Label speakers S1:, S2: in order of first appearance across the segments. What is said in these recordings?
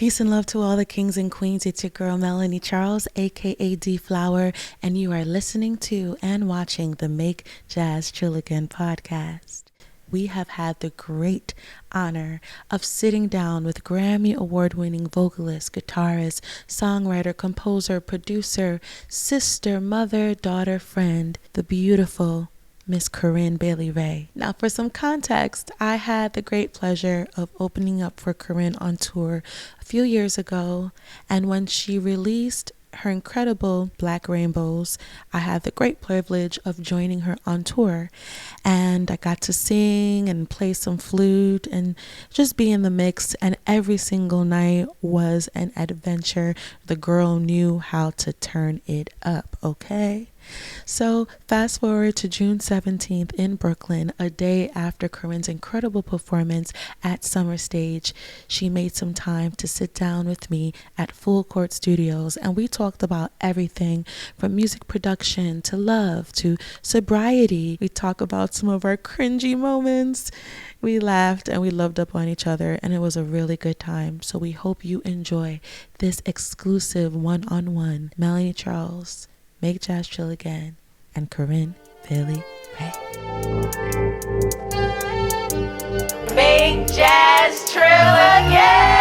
S1: Peace and love to all the kings and queens. It's your girl, Melanie Charles, aka DFlower, and you are listening to and watching the Make Jazz Chill Again podcast. We have had the great honor of sitting down with Grammy Award-winning vocalist, guitarist, songwriter, composer, producer, sister, mother, daughter, friend, the beautiful Miss Corinne Bailey Rae. Now, for some context, I had the great pleasure of opening up for Corinne on tour a few years ago, and when she released her incredible Black Rainbows, I had the great privilege of joining her on tour, and I got to sing and play some flute and just be in the mix, and every single night was an adventure. The girl knew how to turn it up, okay? So fast forward to June 17th in Brooklyn, a day after Corinne's incredible performance at SummerStage. She made some time to sit down with me at Full Court Studios, and we talked about everything from music production to love to sobriety. We talked about some of our cringy moments. We laughed and we loved up on each other, and it was a really good time. So we hope you enjoy this exclusive one-on-one Melanie Charles, Make Jazz Chill Again, and Corinne Bailey Rae.
S2: Make Jazz Chill Again!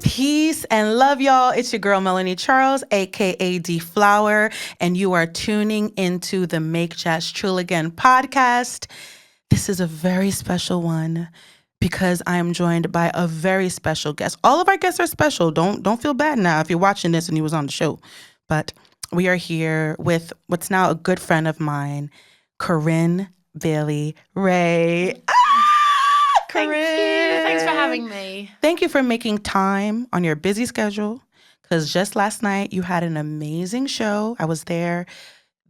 S1: Peace and love, y'all. It's your girl, Melanie Charles, aka DFlower, and you are tuning into the Make Jazz Chill Again podcast. This is a very special one because I am joined by a very special guest. All of our guests are special. Don't feel bad now if you're watching this and you was on the show. But we are here with what's now a good friend of mine, Corinne Bailey Rae.
S2: Thank you. Thanks for having me.
S1: Thank you for making time on your busy schedule, because just last night you had an amazing show. I was there.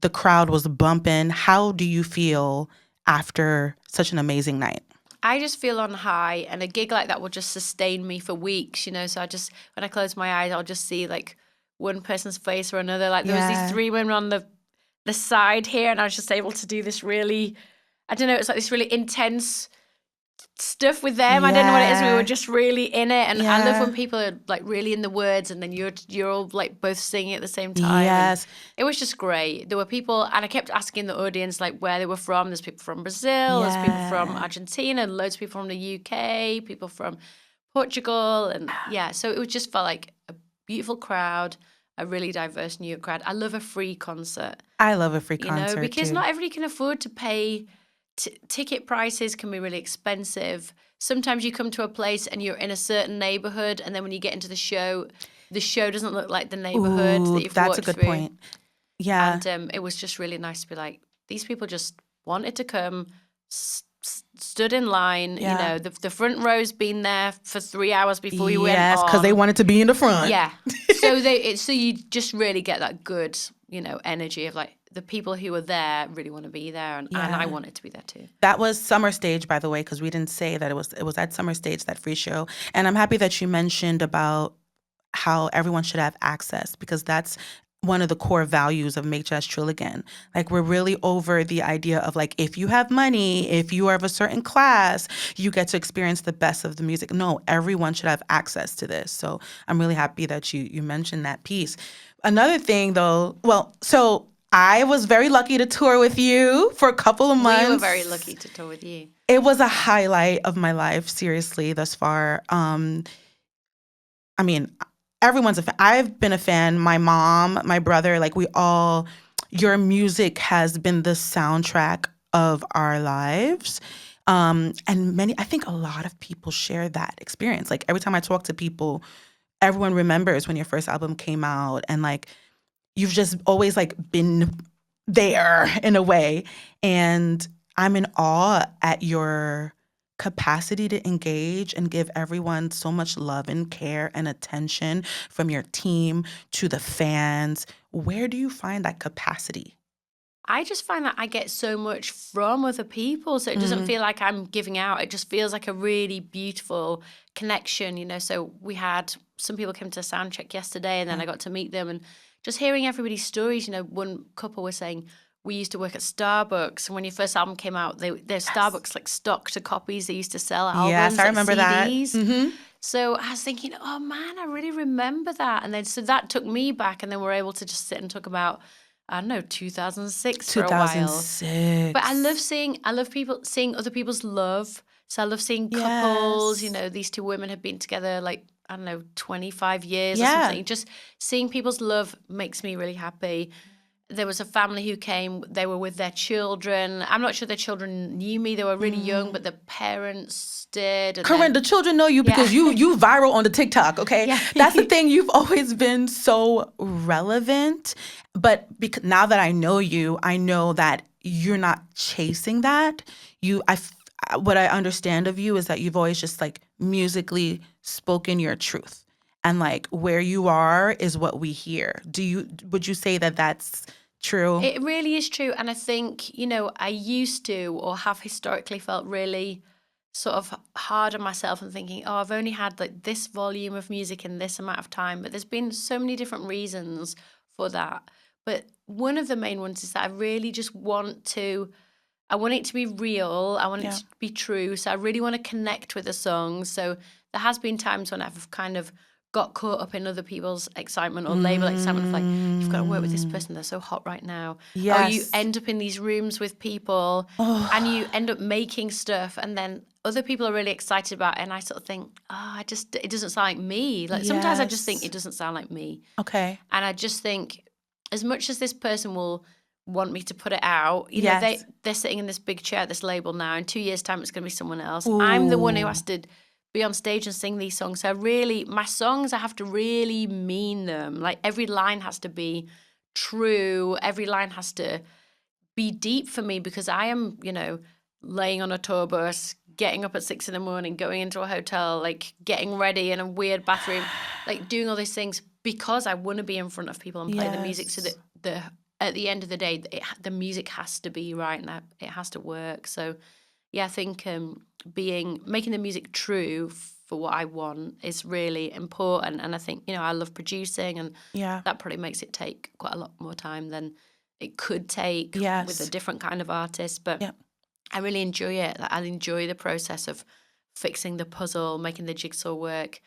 S1: The crowd was bumping. How do you feel after such an amazing night?
S2: I just feel on high, and a gig like that will just sustain me for weeks, you know. So when I close my eyes, I'll just see like one person's face or another. Like there was these three women on the side here, and I was just able to do this really, I don't know, it's like this really intense stuff with them. Yeah. I don't know what it is. We were just really in it, and I love when people are like really in the words, and then you're all like both singing at the same time.
S1: Yes,
S2: and it was just great. There were people, and I kept asking the audience like where they were from. There's people from Brazil, there's people from Argentina, loads of people from the UK, people from Portugal, and so it just felt like a beautiful crowd, a really diverse New York crowd. I love a free concert.
S1: I love a free concert
S2: because
S1: too.
S2: Not everybody can afford to pay. Ticket prices can be really expensive. Sometimes you come to a place and you're in a certain neighborhood, and then when you get into the show doesn't look like the neighborhood that you've walked through.
S1: That's a good point. Yeah.
S2: And it was just really nice to be like, these people just wanted to come, stood in line. You know, the front row's been there for 3 hours before you went on.
S1: Yes, because they wanted to be in the front.
S2: Yeah. So you just really get that good, energy of like, the people who were there really want to be there, and I wanted to be there too.
S1: That was SummerStage, by the way, because we didn't say that it was at SummerStage, that free show. And I'm happy that you mentioned about how everyone should have access, because that's one of the core values of Make Jazz Chill Again. Like, we're really over the idea of like, if you have money, if you are of a certain class, you get to experience the best of the music. No, everyone should have access to this. So I'm really happy that you mentioned that piece. Another thing though, so I was very lucky to tour with you for a couple of months.
S2: We were very lucky to tour with you.
S1: It was a highlight of my life, seriously, thus far. I mean, everyone's a fan. I've been a fan. My mom, my brother, like your music has been the soundtrack of our lives. And I think a lot of people share that experience. Like, every time I talk to people, everyone remembers when your first album came out, and like, you've just always like been there in a way. And I'm in awe at your capacity to engage and give everyone so much love and care and attention, from your team to the fans. Where do you find that capacity?
S2: I just find that I get so much from other people, so it doesn't feel like I'm giving out. It just feels like a really beautiful connection, So we had some people came to sound check yesterday, and then I got to meet them, and just hearing everybody's stories. One couple were saying, we used to work at Starbucks, and when your first album came out, their Starbucks like stocked copies. They used to sell albums.
S1: Yes, I remember
S2: CDs.
S1: that. Mm-hmm.
S2: So I was thinking, oh man, I really remember that. And then so that took me back, and then we're able to just sit and talk about, I don't know, 2006 for a while.
S1: 2006.
S2: But I love seeing other people's love. So I love seeing couples. These two women have been together like, I don't know, 25 years or something. Just seeing people's love makes me really happy. There was a family who came, they were with their children. I'm not sure their children knew me. They were really young, but the parents did. And
S1: Corinne, the children know you because you viral on the TikTok, okay?
S2: Yeah.
S1: That's the thing. You've always been so relevant. But now that I know you, I know that you're not chasing that. What I understand of you is that you've always just like musically spoken your truth. And like where you are is what we hear. Would you say that that's true?
S2: It really is true. And I think, I used to or have historically felt really sort of hard on myself and thinking, oh, I've only had like this volume of music in this amount of time. But there's been so many different reasons for that. But one of the main ones is that I really just I want it to be real. I want it to be true. So I really want to connect with the songs. So there has been times when I've kind of got caught up in other people's excitement or label excitement of like, you've got to work with this person, they're so hot right now.
S1: Yes.
S2: Or you end up in these rooms with people and you end up making stuff, and then other people are really excited about it, and I sort of think, it doesn't sound like me. Like sometimes I just think it doesn't sound like me.
S1: Okay.
S2: And I just think, as much as this person will want me to put it out, they're sitting in this big chair at this label now. In 2 years' time, it's going to be someone else.
S1: Ooh.
S2: I'm the one who has to be on stage and sing these songs. So my songs, I have to really mean them. Like every line has to be true. Every line has to be deep for me, because I am, laying on a tour bus, getting up at 6 a.m, going into a hotel, like getting ready in a weird bathroom, like doing all these things because I want to be in front of people and play the music, so that at the end of the day, the music has to be right and it has to work. So I think making the music true for what I want is really important. And I think, I love producing, and that probably makes it take quite a lot more time than it could take with a different kind of artist. But I really enjoy it. I enjoy the process of fixing the puzzle, making the jigsaw work.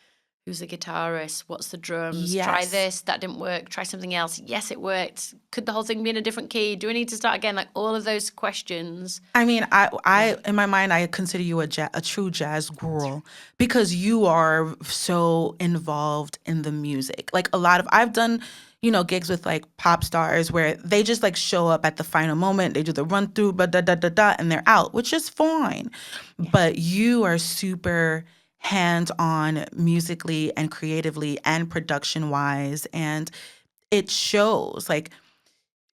S2: Who's the guitarist? What's the drums?
S1: Yes.
S2: Try this. That didn't work. Try something else. Yes, it worked. Could the whole thing be in a different key? Do I need to start again? Like all of those questions.
S1: I mean, I in my mind, I consider you a true jazz girl, because you are so involved in the music. Like I've done, gigs with like pop stars where they just like show up at the final moment. They do the run through, and they're out, which is fine. Yeah. But you are super hands-on musically and creatively and production-wise, and it shows. Like,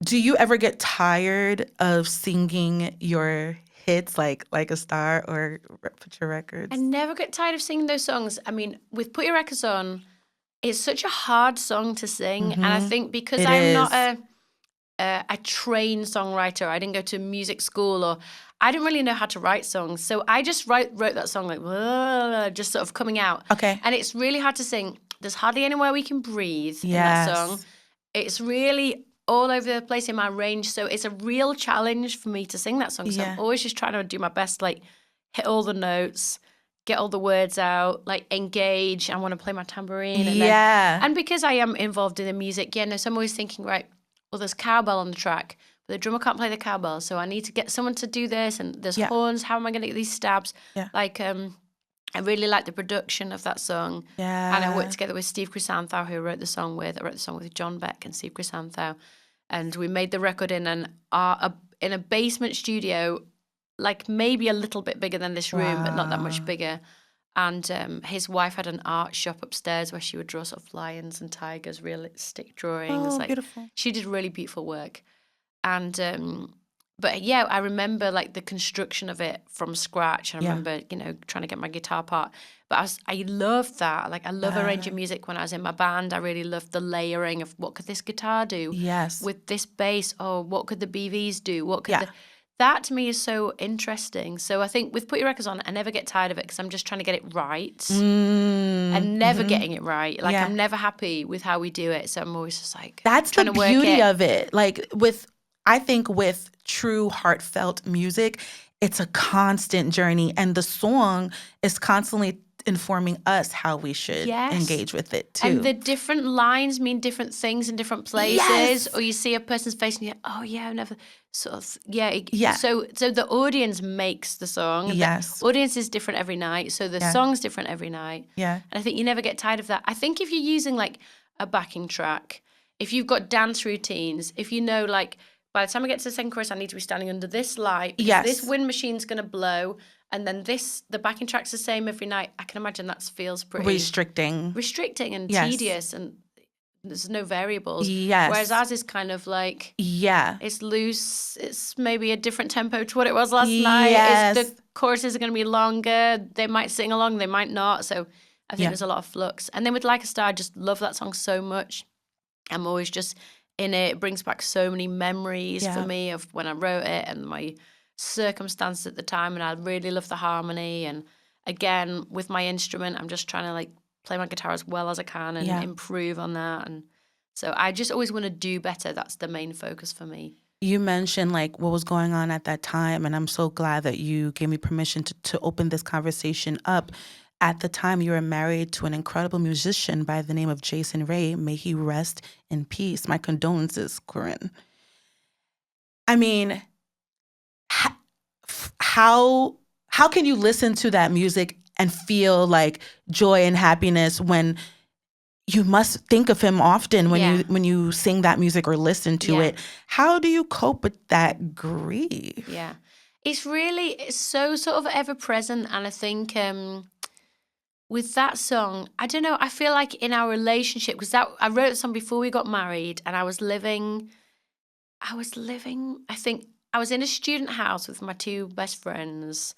S1: do you ever get tired of singing your hits like a star or Put Your Records?
S2: I never get tired of singing those songs. I mean, with Put Your Records On, it's such a hard song to sing, and I think because I'm not a trained songwriter, I didn't go to music school, or I didn't really know how to write songs. So I just wrote that song like, just sort of coming out.
S1: Okay.
S2: And it's really hard to sing. There's hardly anywhere we can breathe in that song. It's really all over the place in my range. So it's a real challenge for me to sing that song. So I'm always just trying to do my best, like hit all the notes, get all the words out, like engage. I want to play my tambourine. And and because I am involved in the music, so I'm always thinking, right, well, there's cowbell on the track, but the drummer can't play the cowbell, so I need to get someone to do this, and there's horns, how am I going to get these stabs? Like, I really like the production of that song, and I worked together with Steve Chrysanthou, who I wrote the song with John Beck and Steve Chrysanthou, and we made the record in a basement studio, like maybe a little bit bigger than this room, but not that much bigger. And his wife had an art shop upstairs where she would draw sort of lions and tigers, realistic drawings.
S1: Oh, beautiful.
S2: She did really beautiful work. And, but I remember like the construction of it from scratch. And I remember, trying to get my guitar part. But I loved that. Like I love arranging music when I was in my band. I really loved the layering of what could this guitar do?
S1: Yes.
S2: With this bass, what could the BVs do? What could that to me is so interesting. So I think with Put Your Records On, I never get tired of it because I'm just trying to get it right and never getting it right. Like I'm never happy with how we do it. So I'm always just like,
S1: that's
S2: trying
S1: the
S2: to work
S1: beauty
S2: it.
S1: of it. Like I think with true heartfelt music, it's a constant journey, and the song is constantly informing us how we should engage with it too.
S2: And the different lines mean different things in different places. Or you see a person's face and you're, oh yeah, I've never sort of, So the audience makes the song.
S1: Yes.
S2: The audience is different every night. So the song's different every night.
S1: Yeah.
S2: And I think you never get tired of that. I think if you're using like a backing track, if you've got dance routines, if you know like, by the time I get to the second chorus, I need to be standing under this light. Because this wind machine's going to blow. And then the backing track's the same every night. I can imagine that feels pretty...
S1: Restricting
S2: and tedious. And there's no variables.
S1: Yes.
S2: Whereas ours is kind of like...
S1: Yeah.
S2: It's loose. It's maybe a different tempo to what it was last night. The choruses are going to be longer. They might sing along. They might not. So I think there's a lot of flux. And then with Like a Star, I just love that song so much. I'm always just... in it. It brings back so many memories for me of when I wrote it and my circumstances at the time, and I really love the harmony. And again, with my instrument, I'm just trying to like play my guitar as well as I can and improve on that. And so I just always want to do better. That's the main focus for me.
S1: You mentioned like what was going on at that time, and I'm so glad that you gave me permission to open this conversation up. At the time, you were married to an incredible musician by the name of Jason Rae. May he rest in peace. My condolences, Corinne. I mean, how can you listen to that music and feel like joy and happiness when you must think of him often when you sing that music or listen to it? How do you cope with that grief?
S2: Yeah, it's so sort of ever present, and I think. With that song, I don't know, I feel like in our relationship, because I wrote the song before we got married, and I was living, I think I was in a student house with my two best friends.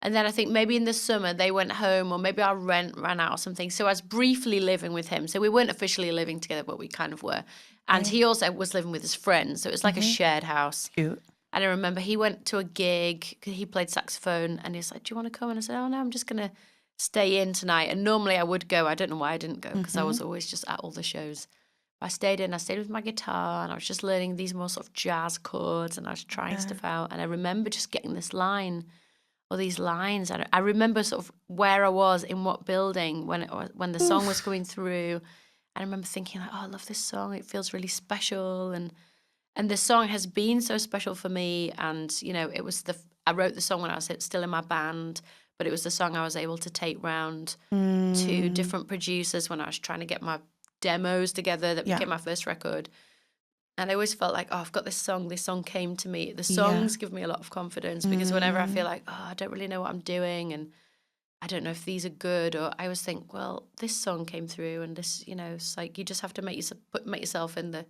S2: And then I think maybe in the summer they went home, or maybe our rent ran out or something. So I was briefly living with him. So we weren't officially living together, but we kind of were. And he also was living with his friends. So it was like a shared house.
S1: Cute.
S2: And I remember he went to a gig, he played saxophone, and he was like, do you want to come? And I said, oh no, I'm just going to stay in tonight. And normally I would go. I don't know why I didn't go, because I was always just at all the shows. I stayed with my guitar, and I was just learning these more sort of jazz chords, and I was trying stuff out. And I remember just getting this line or these lines. I remember sort of where I was in what building when the song was coming through. I remember thinking like, oh, I love this song. It feels really special. And the song has been so special for me. And, you know, I wrote the song when I was still in my band, but it was the song I was able to take round to different producers when I was trying to get my demos together that became my first record. And I always felt like, oh, I've got this song came to me. The songs give me a lot of confidence, because whenever I feel like, oh, I don't really know what I'm doing and I don't know if these are good, or I always think, well, this song came through, and this, you know, it's like you just have to make yourself in the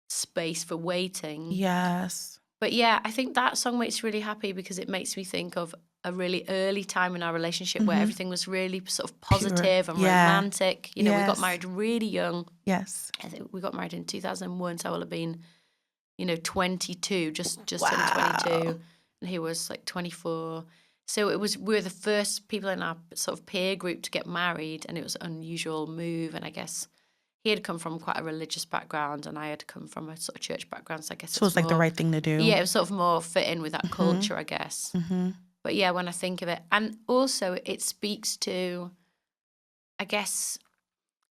S2: space for waiting.
S1: Yes.
S2: But yeah, I think that song makes me really happy, because it makes me think of a really early time in our relationship where everything was really sort of positive and romantic. You know, we got married really young.
S1: Yes.
S2: I think we got married in 2001, so I will have been, 22, just turned 22, and he was like 24. So we were the first people in our sort of peer group to get married, and it was an unusual move. And I guess he had come from quite a religious background, and I had come from a sort of church background. So I guess
S1: it was like the right thing to do.
S2: Yeah, it was sort of more fit in with that culture, I guess. But yeah, when I think of it, and also it speaks to, I guess,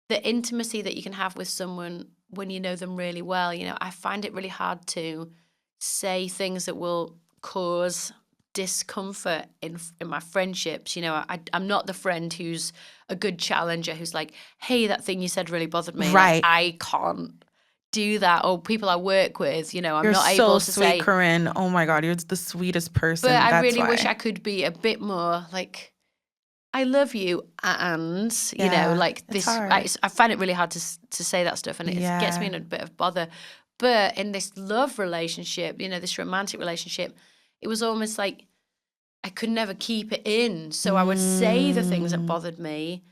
S2: the intimacy that you can have with someone when you know them really well. You know, I find it really hard to say things that will cause discomfort in my friendships. You know, I'm not the friend who's a good challenger, who's like, hey, that thing you said really bothered me.
S1: Right.
S2: Like, I can't do that. Or people I work with, I'm
S1: you're
S2: not
S1: so
S2: able to
S1: sweet,
S2: say.
S1: Corinne. Oh my God, you're the sweetest person.
S2: But I
S1: That's
S2: really
S1: why.
S2: wish I could be a bit more like, I love you, and like this. I find it really hard to say that stuff, and it gets me in a bit of bother. But in this love relationship, this romantic relationship, it was almost like I could never keep it in. So I would say the things that bothered me,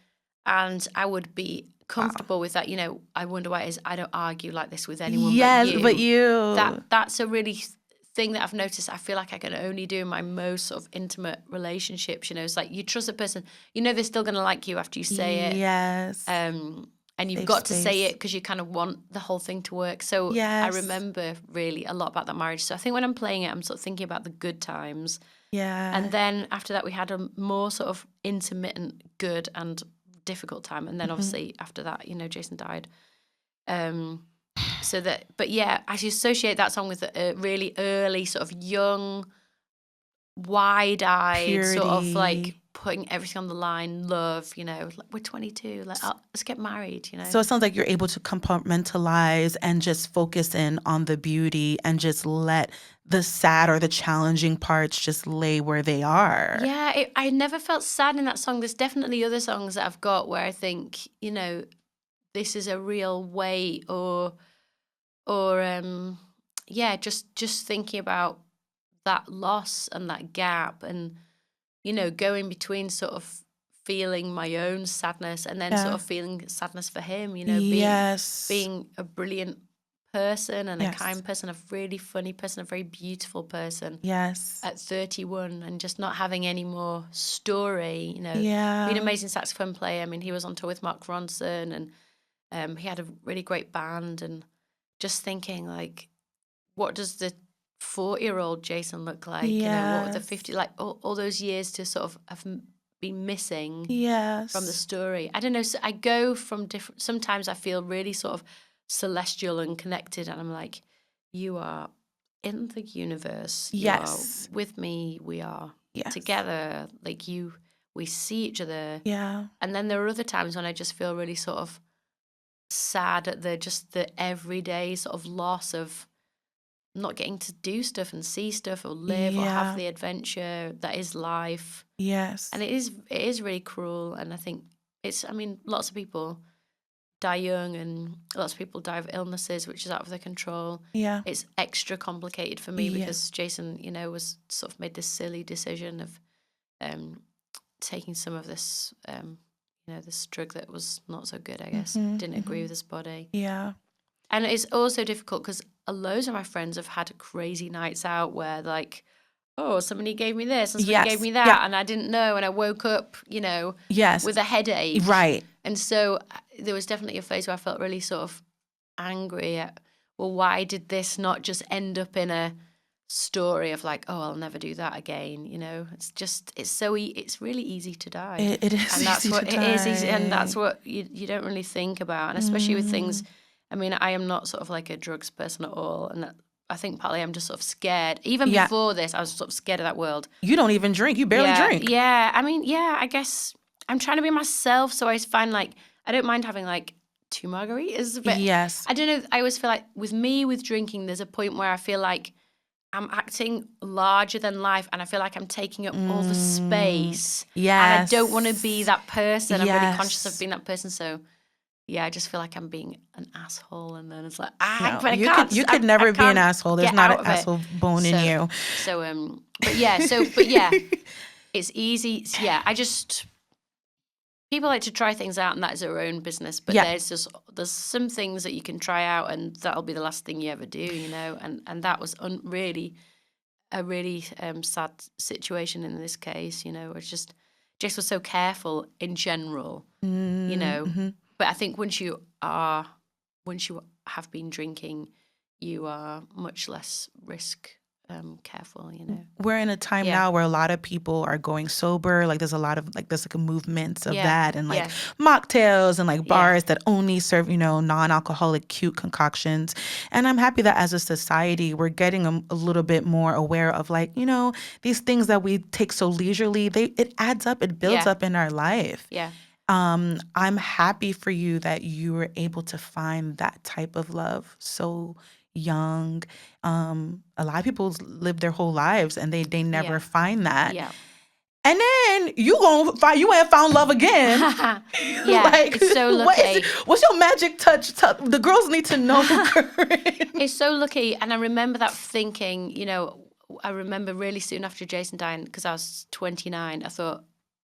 S2: and I would be comfortable with that. I wonder why it is I don't argue like this with anyone.
S1: Yes, but you.
S2: That's a really thing that I've noticed I feel like I can only do in my most sort of intimate relationships. You know, it's like you trust a person, you know they're still going to like you after you say it.
S1: Yes.
S2: And you've
S1: Safe
S2: got to
S1: space.
S2: say it because you kind of want the whole thing to work. So
S1: Yes.
S2: I remember really a lot about that marriage. So I think when I'm playing it, I'm sort of thinking about the good times.
S1: Yeah.
S2: And then after that, we had a more sort of intermittent good and difficult time. And then obviously after that, you know, Jason died. So that, but yeah, I associate that song with a really early sort of young, wide-eyed
S1: Purity.
S2: sort of like putting everything on the line, love, you know, like, we're 22, like, let's get married, you know.
S1: So it sounds like you're able to compartmentalize and just focus in on the beauty and just let the sad or the challenging parts just lay where they are.
S2: Yeah, I never felt sad in that song. There's definitely other songs that I've got where I think, you know, this is a real weight or yeah, just thinking about that loss and that gap and, you know, going between sort of feeling my own sadness and then sort of feeling sadness for him, you know, being a brilliant person and a kind person, a really funny person, a very beautiful person.
S1: Yes.
S2: At 31 and just not having any more story, you know.
S1: Yeah.
S2: Being an amazing saxophone player. I mean, he was on tour with Mark Ronson and he had a really great band and just thinking like, what does the 40-year-old Jason look like?
S1: Yes.
S2: You know, what were the 50, like all those years to sort of have been missing from the story. I don't know. So I go from different, sometimes I feel really sort of celestial and connected and I'm like, you are in the universe. You are with me. We are together. Like we see each other.
S1: Yeah.
S2: And then there are other times when I just feel really sort of sad at the everyday sort of loss of not getting to do stuff and see stuff or live or have the adventure that is life.
S1: Yes.
S2: And it is really cruel. And I think lots of people die young and lots of people die of illnesses, which is out of their control.
S1: Yeah.
S2: It's extra complicated for me because Jason, you know, was sort of made this silly decision of taking some of this, you know, this drug that was not so good, I guess. Didn't agree with his body.
S1: Yeah.
S2: And it's also difficult because loads of my friends have had crazy nights out where like, oh, somebody gave me this and somebody gave me that and I didn't know and I woke up, you know, with a headache.
S1: Right.
S2: And so there was definitely a phase where I felt really sort of angry at, well, why did this not just end up in a story of like, oh, I'll never do that again, you know? It's just, it's really easy to die.
S1: It is
S2: and that's
S1: easy
S2: what
S1: to
S2: it
S1: die.
S2: is easy, and that's what you don't really think about. And especially with things, I mean, I am not sort of like a drugs person at all. And I think partly I'm just sort of scared. Even before this, I was sort of scared of that world.
S1: You don't even drink. You barely drink.
S2: Yeah. I mean, I guess I'm trying to be myself. So I find like, I don't mind having like 2 margaritas. But I don't know. I always feel like with drinking, there's a point where I feel like I'm acting larger than life and I feel like I'm taking up all the space.
S1: Yes.
S2: And I don't want to be that person. I'm really conscious of being that person. So yeah, I just feel like I'm being an asshole, and then it's like,
S1: you could never be an asshole. There's not an asshole bone in you.
S2: So, but yeah, it's easy. Yeah, people like to try things out, and that is their own business. But there's some things that you can try out, and that'll be the last thing you ever do, you know. And that was really a really sad situation in this case, you know. It's just was so careful in general, you know. But I think once you have been drinking, you are much less careful, you know.
S1: We're in a time now where a lot of people are going sober. Like there's a lot of there's a movement of that, and like mocktails and like bars that only serve, you know, non-alcoholic cute concoctions. And I'm happy that as a society we're getting a little bit more aware of like, you know, these things that we take so leisurely. It adds up. It builds up in our life.
S2: Yeah.
S1: I'm happy for you that you were able to find that type of love so young. A lot of people live their whole lives and they never find that. Yeah. And then you ain't found love again.
S2: Like, it's so lucky.
S1: What's your magic touch? The girls need to know.
S2: It's so lucky. And I remember that thinking, you know, I remember really soon after Jason died, because I was 29,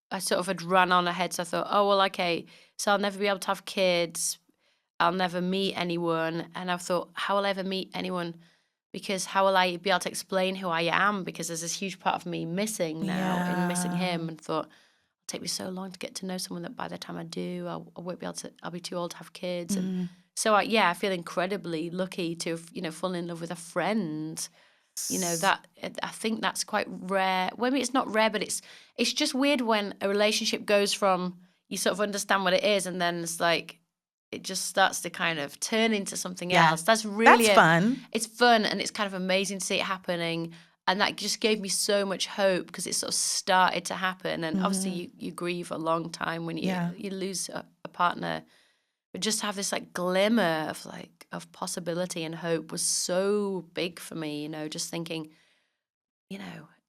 S2: I sort of had run on ahead, so I thought, oh, well, okay, so I'll never be able to have kids. I'll never meet anyone. And I thought, how will I ever meet anyone because how will I be able to explain who I am? Because there's this huge part of me missing now and missing him, and thought, it'll take me so long to get to know someone that by the time I do, I won't be able to, I'll be too old to have kids. And so I feel incredibly lucky to have, fallen in love with a friend. That I think that's quite rare. Well, I mean, it's not rare, but it's just weird when a relationship goes from, you sort of understand what it is, and then it's like, it just starts to kind of turn into something else. That's
S1: fun.
S2: It's fun, and it's kind of amazing to see it happening. And that just gave me so much hope, because it sort of started to happen. And obviously you grieve a long time when you lose a partner. But just have this like glimmer of possibility and hope was so big for me, just thinking,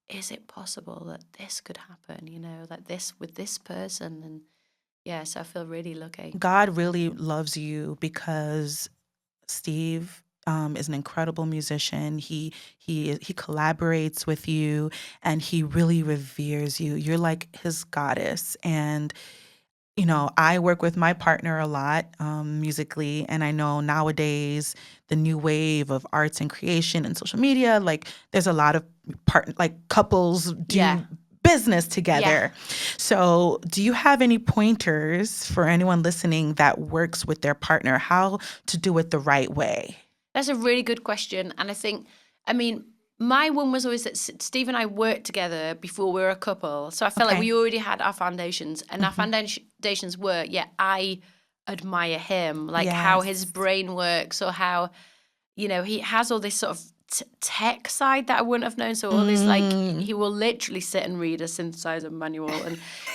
S2: is it possible that this could happen, like this with this person? And so I feel really lucky.
S1: God really loves you, because Steve is an incredible musician. He collaborates with you, and he really reveres you. You're like his goddess. And I work with my partner a lot musically, and I know nowadays the new wave of arts and creation and social media, like there's a lot of couples do business together. So do you have any pointers for anyone listening that works with their partner, how to do it the right way?
S2: That's a really good question. And my one was always that Steve and I worked together before we were a couple. So I felt like we already had our foundations. And our foundations were, I admire him, how his brain works, or how, he has all this sort of tech side that I wouldn't have known. So all this, he will literally sit and read a synthesizer manual.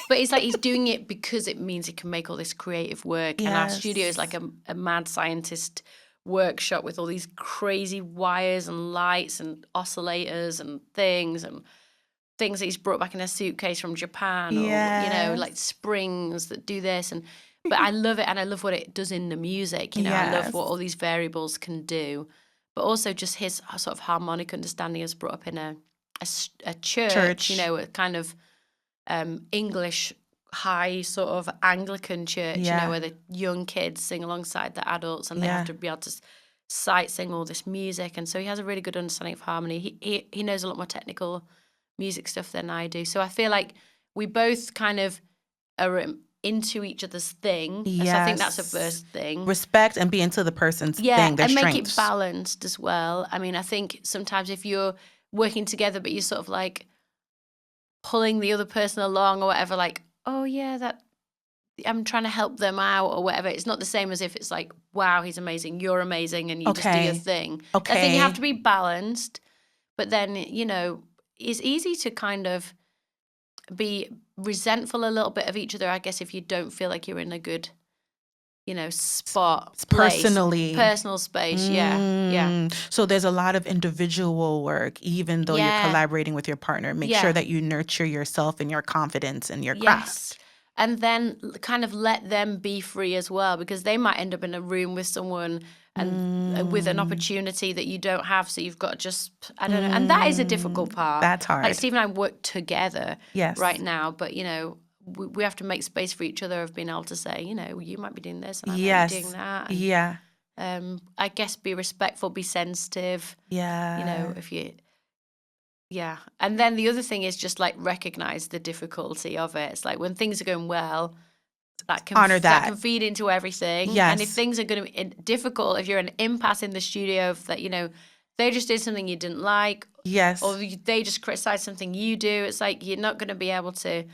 S2: But it's like he's doing it because it means he can make all this creative work. And our studio is like a mad scientist workshop with all these crazy wires and lights and oscillators and things that he's brought back in a suitcase from Japan, or like springs that do this. But I love it, and I love what it does in the music. I love what all these variables can do. But also just his sort of harmonic understanding is brought up in a church. A kind of English high sort of Anglican church, where the young kids sing alongside the adults, and they have to be able to sight sing all this music. And so he has a really good understanding of harmony. He knows a lot more technical music stuff than I do. So I feel like we both kind of are into each other's thing.
S1: Yes.
S2: So I think that's the first thing.
S1: Respect and be into the person's thing, their
S2: and
S1: strengths.
S2: make it balanced as well. I think sometimes if you're working together, but you're sort of like pulling the other person along or whatever, like, oh yeah, that I'm trying to help them out or whatever. It's not the same as if it's like, wow, he's amazing, you're amazing, and you just do your thing. I think you have to be balanced, but then, it's easy to kind of be resentful a little bit of each other, I guess, if you don't feel like you're in a good, spot, personal space. Yeah.
S1: So there's a lot of individual work, even though you're collaborating with your partner. Make sure that you nurture yourself and your confidence and your craft.
S2: And then kind of let them be free as well, because they might end up in a room with someone and with an opportunity that you don't have. So you've got to just, I don't know. And that is a difficult part.
S1: That's hard.
S2: Like Steve and I work together right now, but, we have to make space for each other of being able to say, you might be doing this and I might be doing that. And, I guess be respectful, be sensitive. If you... Yeah. And then the other thing is just like recognize the difficulty of it. It's like when things are going well, that can
S1: honor that
S2: can feed into everything.
S1: Yes.
S2: And if things are going to be difficult, if you're an impasse in the studio that, they just did something you didn't like.
S1: Yes.
S2: Or they just criticize something you do. It's like you're not going to be able to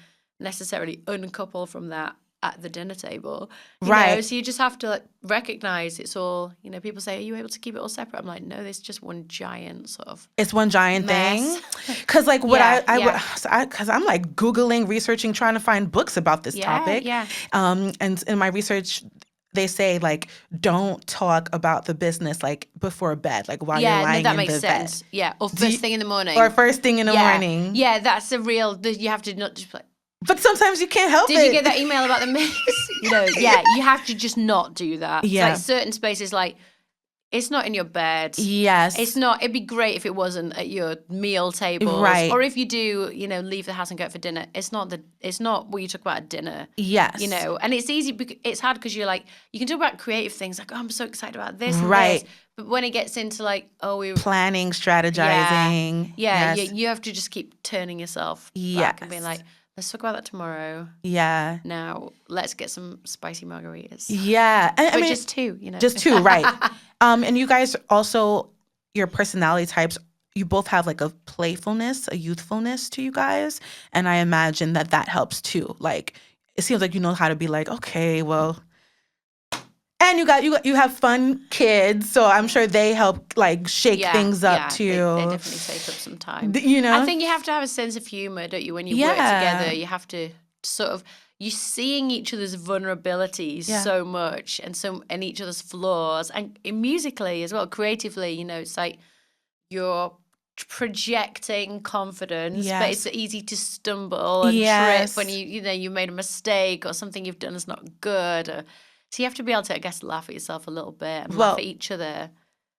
S2: necessarily uncouple from that at the dinner table.
S1: Right.
S2: So you just have to recognize it's all, people say, are you able to keep it all separate? I'm like, no, there's just one giant sort of
S1: It's one giant
S2: mess.
S1: thing. Because what because I'm like Googling, researching, trying to find books about this topic.
S2: Yeah.
S1: And in my research, they say don't talk about the business before bed, while you're lying
S2: that
S1: in
S2: makes
S1: the
S2: sense.
S1: bed.
S2: Yeah, or first thing in the morning.
S1: Or first thing in the morning.
S2: Yeah, that's a real, you have to not just
S1: but sometimes you can't help it.
S2: Did you get that email about the mix? You have to just not do that.
S1: Yeah.
S2: It's like certain spaces, It's not in your bed.
S1: Yes.
S2: It's not. It'd be great if it wasn't at your meal tables.
S1: Right.
S2: Or if you do, leave the house and go out for dinner. It's not what you talk about at dinner.
S1: Yes.
S2: And it's easy. It's hard because you're like, you can talk about creative things like, oh, I'm so excited about this and
S1: right.
S2: this. But when it gets into like, we
S1: planning, strategizing.
S2: Yeah.
S1: Yes.
S2: You have to just keep turning yourself back and being like, let's talk about that tomorrow.
S1: Yeah.
S2: Now let's get some spicy margaritas.
S1: Yeah. I mean,
S2: just two,
S1: Just two, right. And you guys also, your personality types, you both have like a playfulness, a youthfulness to you guys. And I imagine that helps too. Like, it seems like you know how to be like, okay, well. And you have fun kids, so I'm sure they help like shake things up too.
S2: They definitely take up some time.
S1: I
S2: think you have to have a sense of humor, don't you? When you work together, you have to sort of you're seeing each other's vulnerabilities so much, and each other's flaws, and musically as well, creatively. It's like you're projecting confidence, but it's easy to stumble and trip when you made a mistake or something you've done is not good. So you have to be able to, I guess, laugh at yourself a little bit and laugh at each other.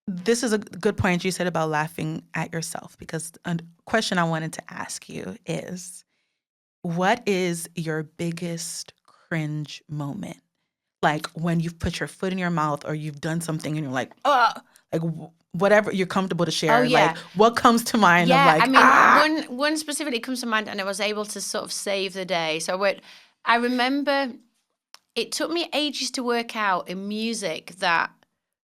S1: This is a good point you said about laughing at yourself, because a question I wanted to ask you is, what is your biggest cringe moment? Like when you've put your foot in your mouth or you've done something and you're like, whatever you're comfortable to share. Like, what comes to mind?
S2: Yeah,
S1: of like,
S2: one specifically comes to mind, and I was able to sort of save the day. So I remember it took me ages to work out in music that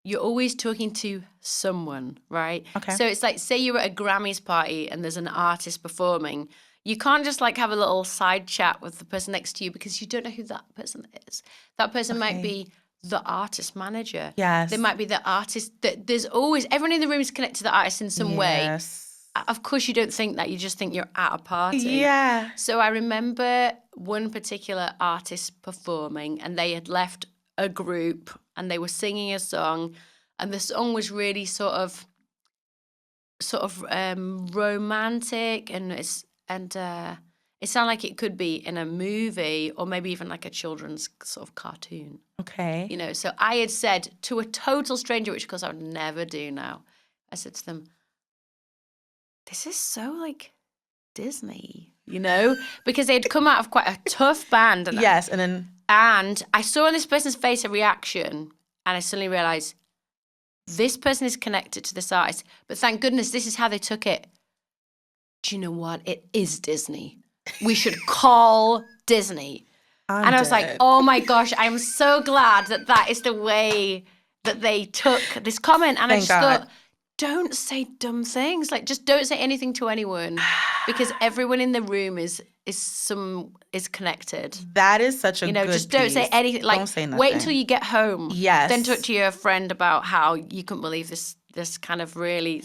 S2: you're always talking to someone, right?
S1: Okay.
S2: So it's like, say you're at a Grammys party and there's an artist performing. You can't just like have a little side chat with the person next to you because you don't know who that person is. That person might be the artist manager.
S1: Yes.
S2: They might be the artist. There's always, everyone in the room is connected to the artist in some way. Of course, you don't think that. You just think you're at a party.
S1: Yeah.
S2: So I remember one particular artist performing, and they had left a group, and they were singing a song, and the song was really sort of romantic, and it sounded like it could be in a movie or maybe even like a children's sort of cartoon.
S1: Okay.
S2: So I had said to a total stranger, which of course I would never do now, I said to them, this is so like Disney, because they'd come out of quite a tough band. And I saw on this person's face a reaction, and I suddenly realized this person is connected to this artist, but thank goodness this is how they took it. Do you know what? It is Disney. We should call Disney. And I was like, oh my gosh, I'm so glad that is the way that they took this comment. And I just thought, don't say dumb things. Like, just don't say anything to anyone, because everyone in the room is connected.
S1: That is such a good
S2: just don't say anything. Like,
S1: don't say nothing.
S2: Wait until you get home.
S1: Yes.
S2: Then talk to your friend about how you couldn't believe this kind of really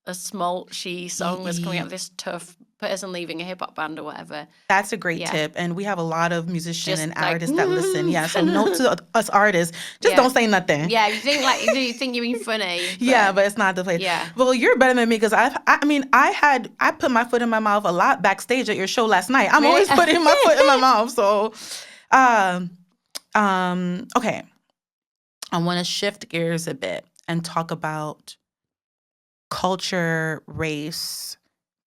S2: a small-she song was coming out of this tough person leaving a hip-hop band or whatever.
S1: That's a great tip. And we have a lot of musicians and artists that listen. Yeah, so note to us artists, just don't say nothing.
S2: Yeah, you think you're being funny.
S1: But it's not the place.
S2: Yeah.
S1: Well, you're better than me, because I put my foot in my mouth a lot backstage at your show last night. I'm always putting my foot in my mouth. So, okay. I want to shift gears a bit and talk about culture, race,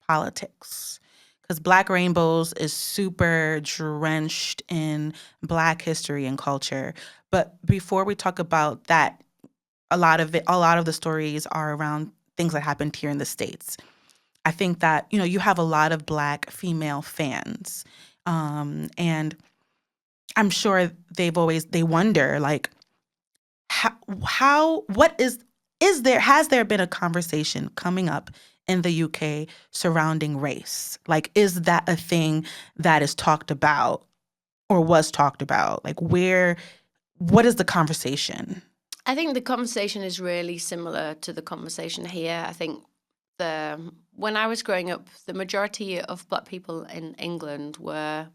S1: politics, because Black Rainbows is super drenched in Black history and culture. But before we talk about that, a lot of the stories are around things that happened here in the States. I think that, you have a lot of Black female fans, and I'm sure they wonder, like, has there been a conversation coming up in the UK surrounding race? Like, is that a thing that is talked about or was talked about? Like, what is the conversation?
S2: I think the conversation is really similar to the conversation here. I think when I was growing up, the majority of Black people in England were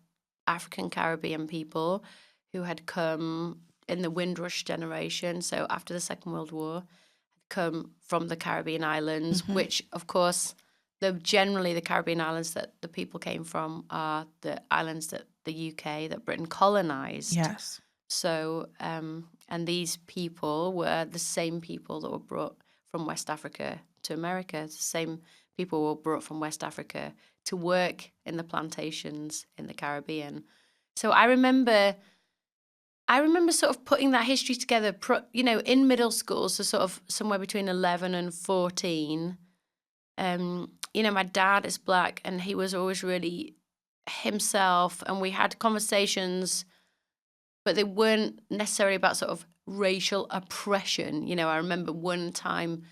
S2: African Caribbean people who had come in the Windrush generation, so after the Second World War, come from the Caribbean islands, which, of course, generally the Caribbean islands that the people came from are the islands that the UK, that Britain colonized.
S1: Yes.
S2: So And these people were the same people that were brought from West Africa to America. The same people were brought from West Africa to work in the plantations in the Caribbean. So I remember sort of putting that history together, in middle school, so sort of somewhere between 11 and 14. My dad is Black, and he was always really himself, and we had conversations, but they weren't necessarily about sort of racial oppression. I remember one time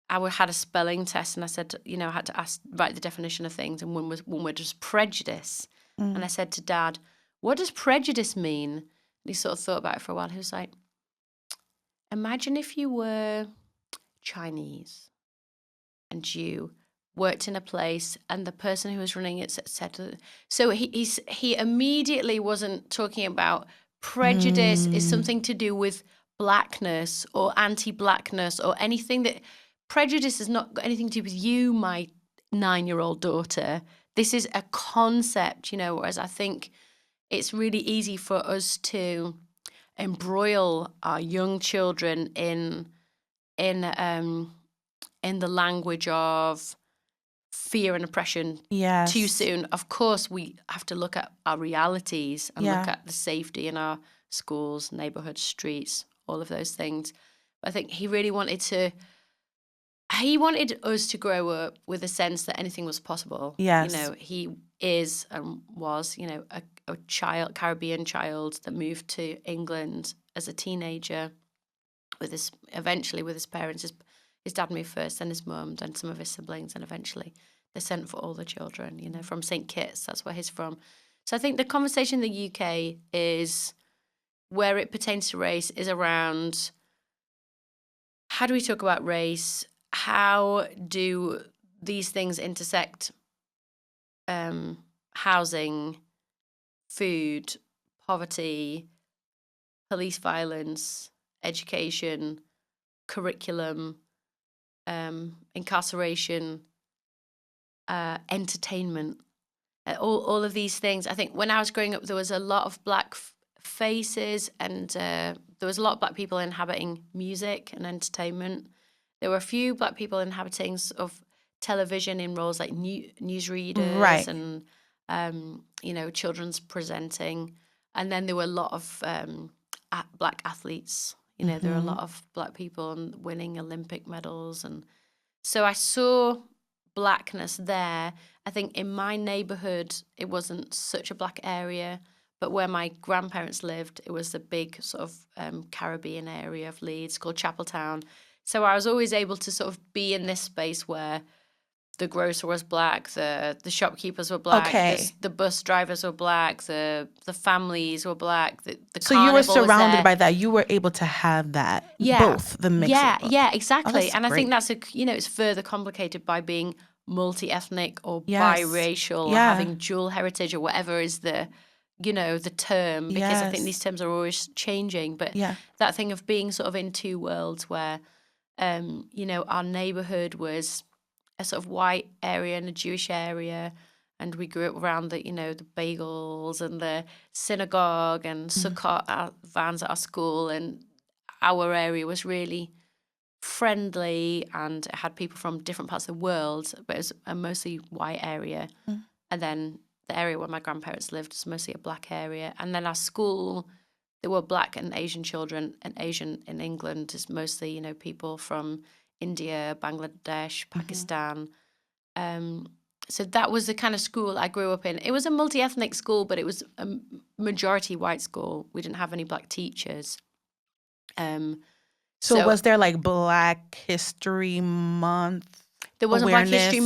S2: I had a spelling test, and I said, I had to write the definition of things, and one word was prejudice. And I said to Dad, what does prejudice mean? And he sort of thought about it for a while. He was like, imagine if you were Chinese and you worked in a place and the person who was running it said, so he immediately wasn't talking about prejudice is something to do with Blackness or anti-Blackness or anything that prejudice has not got anything to do with you, my 9-year-old daughter. This is a concept, whereas I think it's really easy for us to embroil our young children in the language of fear and oppression too soon. Of course, we have to look at our realities and look at the safety in our schools, neighborhoods, streets, all of those things. But I think he really wanted us to grow up with a sense that anything was possible.
S1: Yes.
S2: He is and was, a Caribbean child that moved to England as a teenager eventually with his parents. His dad moved first, then his mum, then some of his siblings, and eventually they sent for all the children, from St. Kitts. That's where he's from. So I think the conversation in the UK is, where it pertains to race, is around how do we talk about race? How do these things intersect? Housing, food, poverty, police violence, education, curriculum, incarceration, entertainment, all of these things. I think when I was growing up, there was a lot of Black faces, and there was a lot of Black people inhabiting music and entertainment. There were a few Black people inhabiting sort of television in roles like newsreaders and children's presenting. And then there were a lot of Black athletes. There were a lot of Black people winning Olympic medals. And so I saw Blackness there. I think in my neighborhood, it wasn't such a Black area, but where my grandparents lived, it was a big sort of Caribbean area of Leeds called Chapeltown. So I was always able to sort of be in this space where the grocer was Black, the shopkeepers were Black, the bus drivers were Black, the families were Black, the
S1: So you were surrounded by that. You were able to have that, both, the mix of both.
S2: Yeah, exactly. And
S1: great.
S2: I think that's it's further complicated by being multi-ethnic or biracial or having dual heritage or whatever is the term, because I think these terms are always changing. But that thing of being sort of in two worlds where, our neighborhood was a sort of white area and a Jewish area, and we grew up around the bagels and the synagogue and Sukkot vans at our school, and our area was really friendly and it had people from different parts of the world, but it was a mostly white area. And then the area where my grandparents lived was mostly a Black area. And then our school, there were Black and Asian children, and Asian in England is mostly, people from India, Bangladesh, Pakistan. So that was the kind of school I grew up in. It was a multi-ethnic school, but it was a majority white school. We didn't have any Black teachers.
S1: So was there like Black History Month?
S2: There wasn't
S1: awareness?
S2: Black History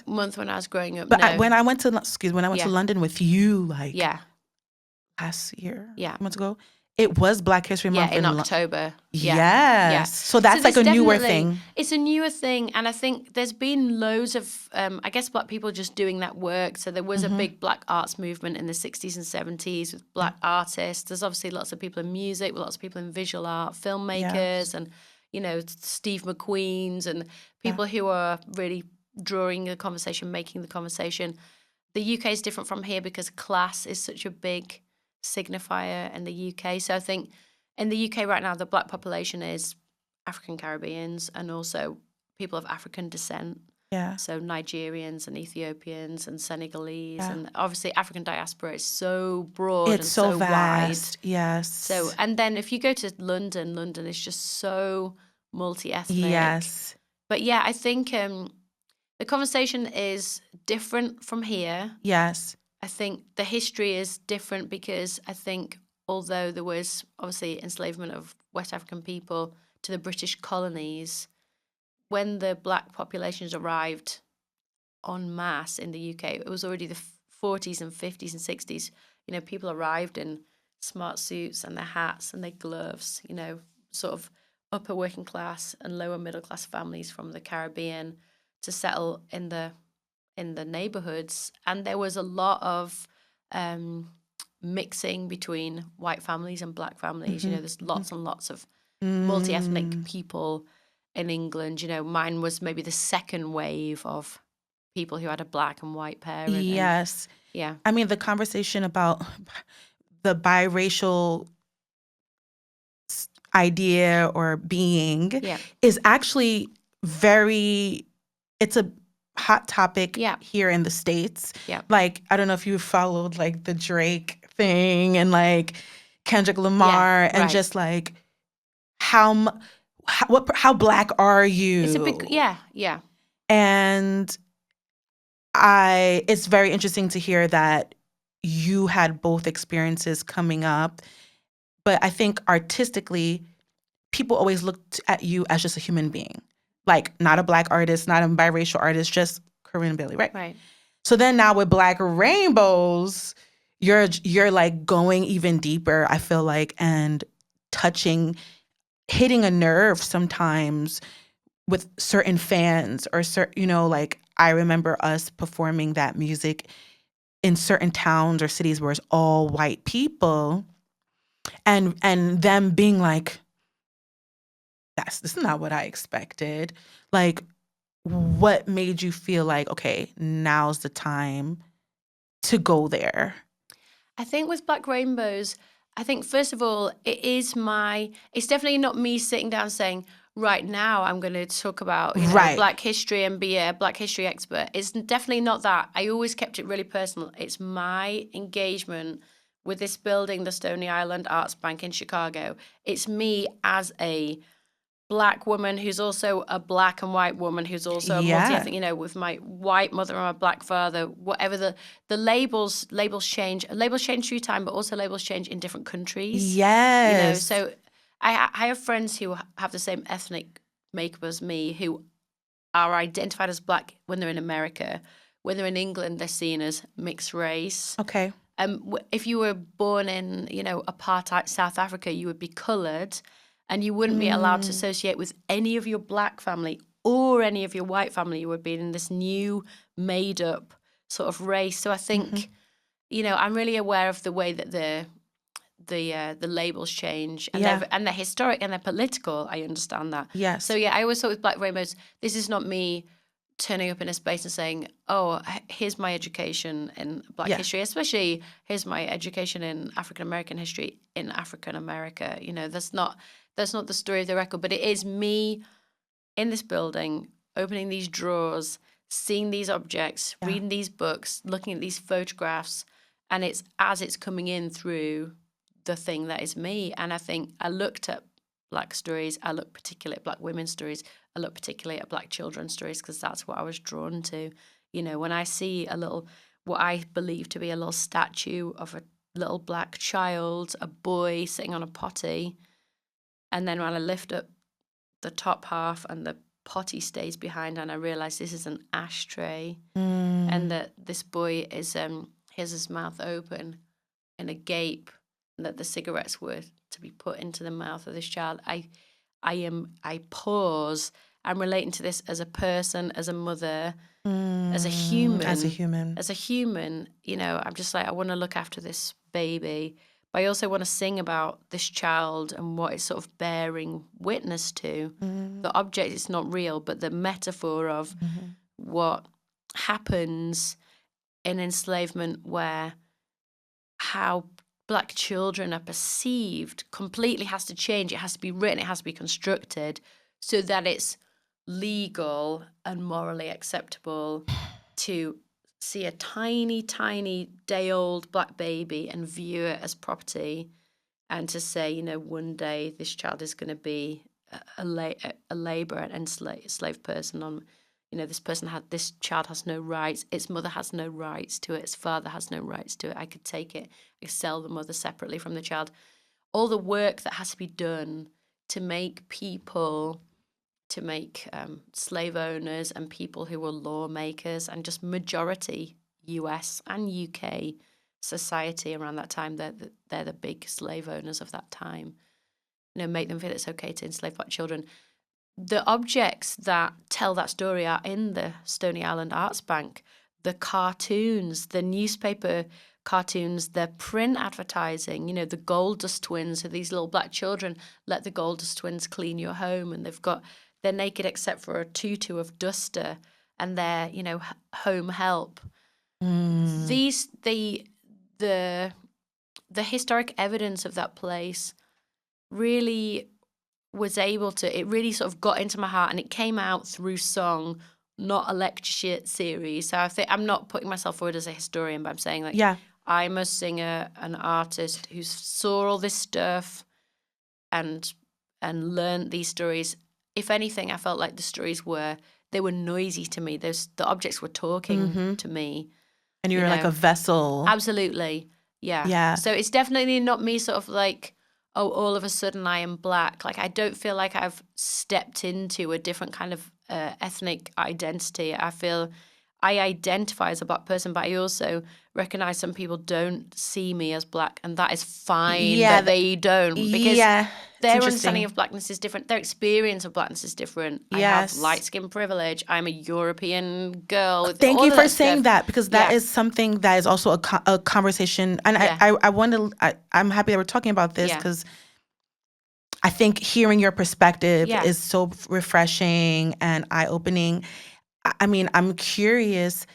S2: Month when I was growing up.
S1: But when I went to London with you, last year, months ago, it was Black History Month
S2: in October.
S1: Yes. So that's like a newer thing.
S2: It's a newer thing. And I think there's been loads of, Black people just doing that work. So there was a big Black arts movement in the 60s and 70s with Black artists. There's obviously lots of people in music, lots of people in visual art, filmmakers, and, Steve McQueen's and people who are really drawing the conversation, making the conversation. The UK is different from here because class is such a big signifier in the UK. So I think in the UK right now, the black population is African Caribbeans and also people of African descent.
S1: Yeah.
S2: So Nigerians and Ethiopians and Senegalese and obviously African diaspora is so broad
S1: It's
S2: and
S1: so
S2: wide.
S1: vast. Yes.
S2: So, and then if you go to London, London is just so multi-ethnic.
S1: Yes.
S2: But yeah, I think the conversation is different from here.
S1: Yes.
S2: I think the history is different because I think although there was obviously enslavement of West African people to the British colonies, when the black populations arrived en masse in the UK, it was already the 40s and 50s and 60s. You know, people arrived in smart suits and their hats and their gloves, you know, sort of upper working class and lower middle class families from the Caribbean to settle in the neighborhoods. And there was a lot of mixing between white families and black families. You know, there's lots and lots of multi-ethnic people in England. You know, mine was maybe the second wave of people who had a black and white parent.
S1: Yes.
S2: Yeah.
S1: I mean, the conversation about the biracial idea or being is actually it's a hot topic here in the States.
S2: Yeah.
S1: Like, I don't know if you followed like the Drake thing and like Kendrick Lamar and just like how black are you?
S2: It's a big, yeah.
S1: And it's very interesting to hear that you had both experiences coming up. But I think artistically, people always looked at you as just a human being. Like, not a black artist, not a biracial artist, just Corinne Bailey Rae.
S2: Right.
S1: So then now with Black Rainbows, you're like going even deeper, I feel like, and hitting a nerve sometimes with certain fans or you know, like I remember us performing that music in certain towns or cities where it's all white people, and them being like, this is not what I expected. Like, what made you feel like, okay, now's the time to go there?
S2: I think with Black Rainbows, I think first of all, it's definitely not me sitting down saying, right now I'm going to talk about Black history and be a Black history expert. It's definitely not that. I always kept it really personal. It's my engagement with this building, the Stony Island Arts Bank in Chicago. It's me as a Black woman who's also a Black and white woman who's also a multi-ethnic, you know, with my white mother and my Black father, whatever the labels change. Labels change through time, but also labels change in different countries.
S1: Yes.
S2: You know, so I have friends who have the same ethnic makeup as me who are identified as Black when they're in America. When they're in England, they're seen as mixed race.
S1: Okay.
S2: If you were born in, you know, apartheid South Africa, you would be coloured. And you wouldn't be allowed to associate with any of your Black family or any of your white family. You would be in this new made-up sort of race. So I think, you know, I'm really aware of the way that the labels change. And they're historic and they're political. I understand that.
S1: Yes.
S2: So, yeah, I always thought with Black Rainbows, this is not me turning up in a space and saying, oh, here's my education in Black history, especially here's my education in African-American history in African America. You know, that's not the story of the record, but it is me in this building, opening these drawers, seeing these objects, reading these books, looking at these photographs, and it's as it's coming in through the thing that is me. And I think I looked at Black stories, I looked particularly at Black women's stories, I looked particularly at Black children's stories because that's what I was drawn to. You know, when I see what I believe to be a little statue of a little Black child, a boy sitting on a potty, and then when I lift up the top half and the potty stays behind and I realise this is an ashtray and that this boy has his mouth open in a gape and that the cigarettes were to be put into the mouth of this child, I pause. I'm relating to this as a person, as a mother, as a human. As a human, you know, I'm just like, I want to look after this baby. But I also want to sing about this child and what it's sort of bearing witness to. The object is not real, but the metaphor of what happens in enslavement, where how Black children are perceived completely has to change. It has to be written, it has to be constructed so that it's legal and morally acceptable to see a tiny, tiny day-old Black baby and view it as property, and to say, you know, one day this child is going to be a labor and enslaved person on, you know, this child has no rights, its mother has no rights to it, its father has no rights to it. I could take it, I could sell the mother separately from the child. All the work that has to be done to make slave owners and people who were lawmakers and just majority US and UK society around that time, they're the big slave owners of that time, you know, make them feel it's okay to enslave Black children. The objects that tell that story are in the Stony Island Arts Bank, the cartoons, the newspaper cartoons, the print advertising, you know, the Gold Dust Twins, so these little Black children, let the Gold Dust Twins clean your home, and they're naked except for a tutu of duster, and they're, you know, home help. The historic evidence of that place really was able to, it really sort of got into my heart, and it came out through song, not a lecture series. So I think I'm not putting myself forward as a historian, but I'm saying, like, I'm a singer, an artist who saw all this stuff and learned these stories. If anything, I felt like the stories were noisy to me. The objects were talking to me.
S1: And you were like a vessel.
S2: Absolutely. Yeah. So it's definitely not me sort of like, oh, all of a sudden I am Black. Like, I don't feel like I've stepped into a different kind of ethnic identity. I feel I identify as a Black person, but I also recognize some people don't see me as Black, and that is fine that they don't, because their understanding of Blackness is different. Their experience of Blackness is different. I have light skin privilege. I'm a European girl.
S1: Thank you for saying that, because that is something that is also a conversation. And I'm happy that we're talking about this, because I think hearing your perspective is so refreshing and eye-opening. I mean, I'm curious.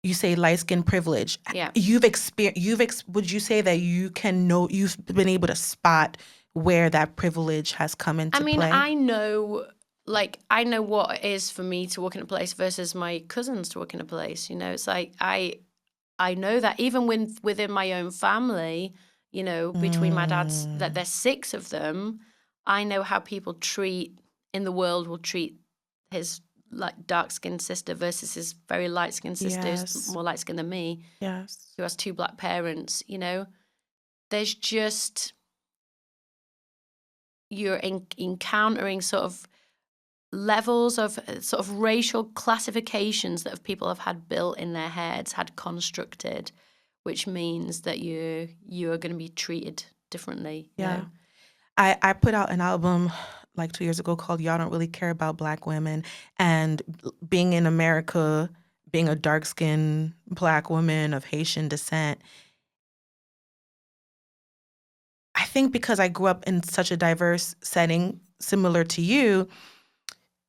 S1: You say light skin privilege.
S2: Yeah.
S1: Would you say that you've been able to spot where that privilege has come into play?
S2: I know what it is for me to walk in a place versus my cousins to walk in a place. You know, it's like I know that even within my own family, you know, between my dad's, that there's 6 of them, I know how people will treat his like dark-skinned sister versus his very light-skinned sister who's more light-skinned than me, who has 2 Black parents. You know, there's just, you're encountering sort of levels of sort of racial classifications that people have had built in their heads, had constructed, which means that you are going to be treated differently. You know?
S1: I put out an album like 2 years ago called Y'all Don't Really Care About Black Women. And being in America, being a dark-skinned Black woman of Haitian descent, I think because I grew up in such a diverse setting, similar to you,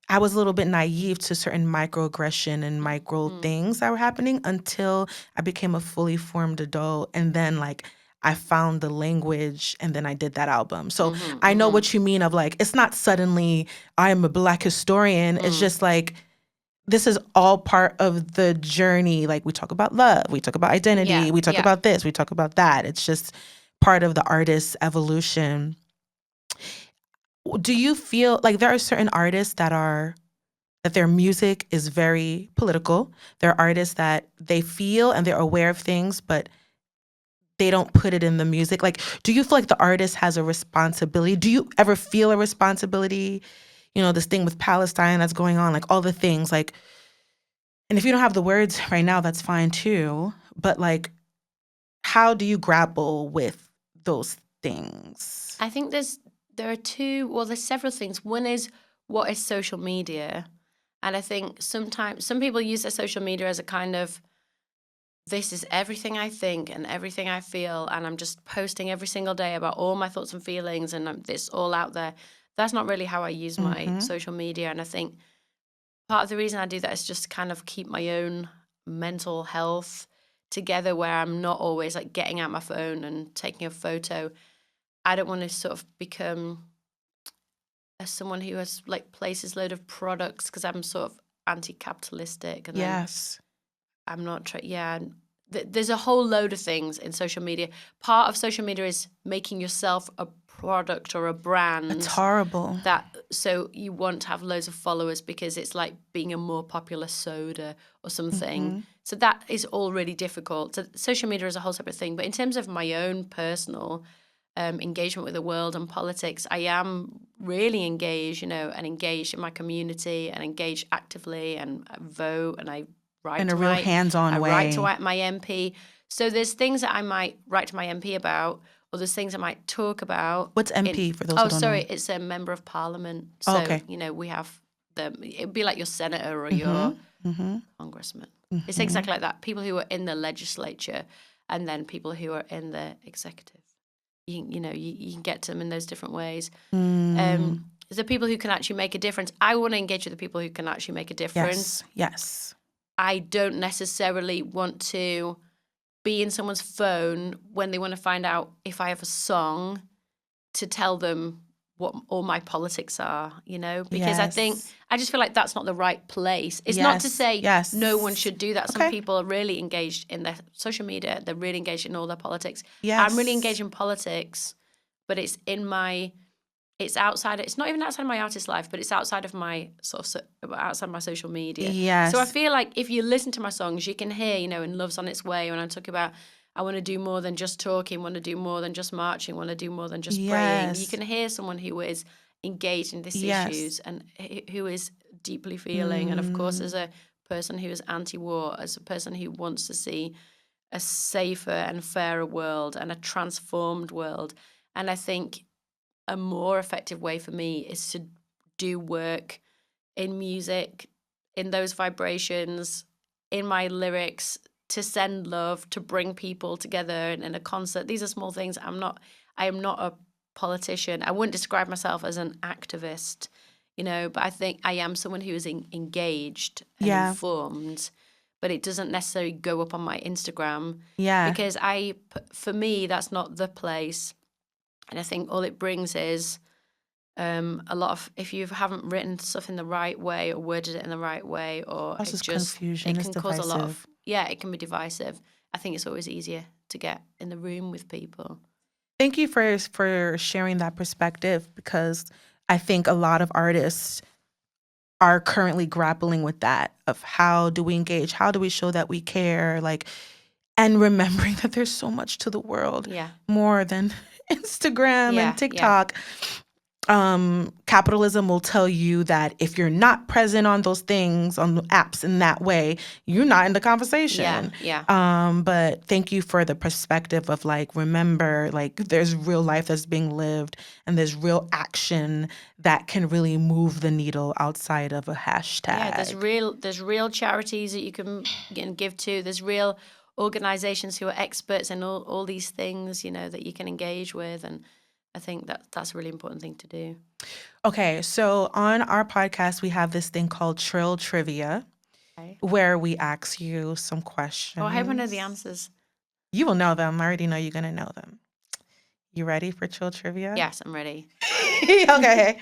S1: I was a little bit naive to certain microaggression and micro things that were happening until I became a fully formed adult. And then, like, I found the language, and then I did that album. So I know what you mean of, like, it's not suddenly I am a Black historian. It's just like, this is all part of the journey. Like, we talk about love, we talk about identity, we talk about this, we talk about that. It's just part of the artist's evolution. Do you feel like there are certain artists that their music is very political? There are artists that they feel and they're aware of things, but they don't put it in the music. Like, do you feel like the artist has a responsibility? Do you ever feel a responsibility? You know, this thing with Palestine that's going on, like all the things, like, and if you don't have the words right now, that's fine too. But like, how do you grapple with those things?
S2: I think there's several things. One is, what is social media? And I think sometimes some people use their social media as a kind of, this is everything I think and everything I feel, and I'm just posting every single day about all my thoughts and feelings, and this all out there. That's not really how I use my social media. And I think part of the reason I do that is just to kind of keep my own mental health together where I'm not always like getting out my phone and taking a photo. I don't want to sort of become someone who has like places load of products because I'm sort of anti-capitalistic, and
S1: Yes.
S2: I'm not there's a whole load of things in social media. Part of social media is making yourself a product or a brand.
S1: It's horrible.
S2: So you want to have loads of followers because it's like being a more popular soda or something. So that is all really difficult. So social media is a whole separate thing. But in terms of my own personal engagement with the world and politics, I am really engaged, and engaged in my community and engaged actively, and I vote, and I write
S1: in
S2: to
S1: a real hands-on way.
S2: I write to my MP. So there's things that I might write to my MP about, or there's things I might talk about.
S1: What's MP for those who don't know?
S2: It's a member of parliament. So,
S1: okay.
S2: We have it'd be like your senator or your congressman. It's exactly like that. People who are in the legislature, and then people who are in the executive. You can get to them in those different ways. The people who can actually make a difference. I want to engage with the people who can actually make a difference.
S1: Yes.
S2: I don't necessarily want to be in someone's phone when they want to find out if I have a song to tell them what all my politics are, because I just feel like that's not the right place. It's not to say no one should do that. Some people are really engaged in their social media. They're really engaged in all their politics. I'm really engaged in politics, but it's outside. It's not even outside of my artist life, but it's outside of my outside my social media.
S1: Yes.
S2: So I feel like if you listen to my songs, you can hear, and Love's on its way. When I talk about, I want to do more than just talking, want to do more than just marching, want to do more than just praying. You can hear someone who is engaged in these issues and who is deeply feeling. And of course, as a person who is anti-war, as a person who wants to see a safer and fairer world and a transformed world. And I think a more effective way for me is to do work in music, in those vibrations, in my lyrics, to send love, to bring people together in a concert. These are small things. I am not a politician. I wouldn't describe myself as an activist, but I think I am someone who is engaged and informed, but it doesn't necessarily go up on my Instagram.
S1: Yeah.
S2: Because for me, that's not the place. And I think all it brings is a lot of, if you haven't written stuff in the right way or worded it in the right way, or
S1: confusion,
S2: it can cause a lot of, it can be divisive. I think it's always easier to get in the room with people.
S1: Thank you for sharing that perspective, because I think a lot of artists are currently grappling with that, of how do we engage, how do we show that we care, and remembering that there's so much to the world, more than Instagram and TikTok. Capitalism will tell you that if you're not present on those things, on the apps in that way, you're not in the conversation. But thank you for the perspective of remember, there's real life that's being lived, and there's real action that can really move the needle outside of a hashtag.
S2: Yeah, there's real charities that you can give to. There's real organizations who are experts in all these things, that you can engage with. And I think that's a really important thing to do.
S1: Okay, so on our podcast, we have this thing called Trill Trivia, where we ask you some questions.
S2: Oh, I hope I know the answers.
S1: You will know them. I already know you're going to know them. You ready for Trill Trivia?
S2: Yes, I'm ready.
S1: Okay.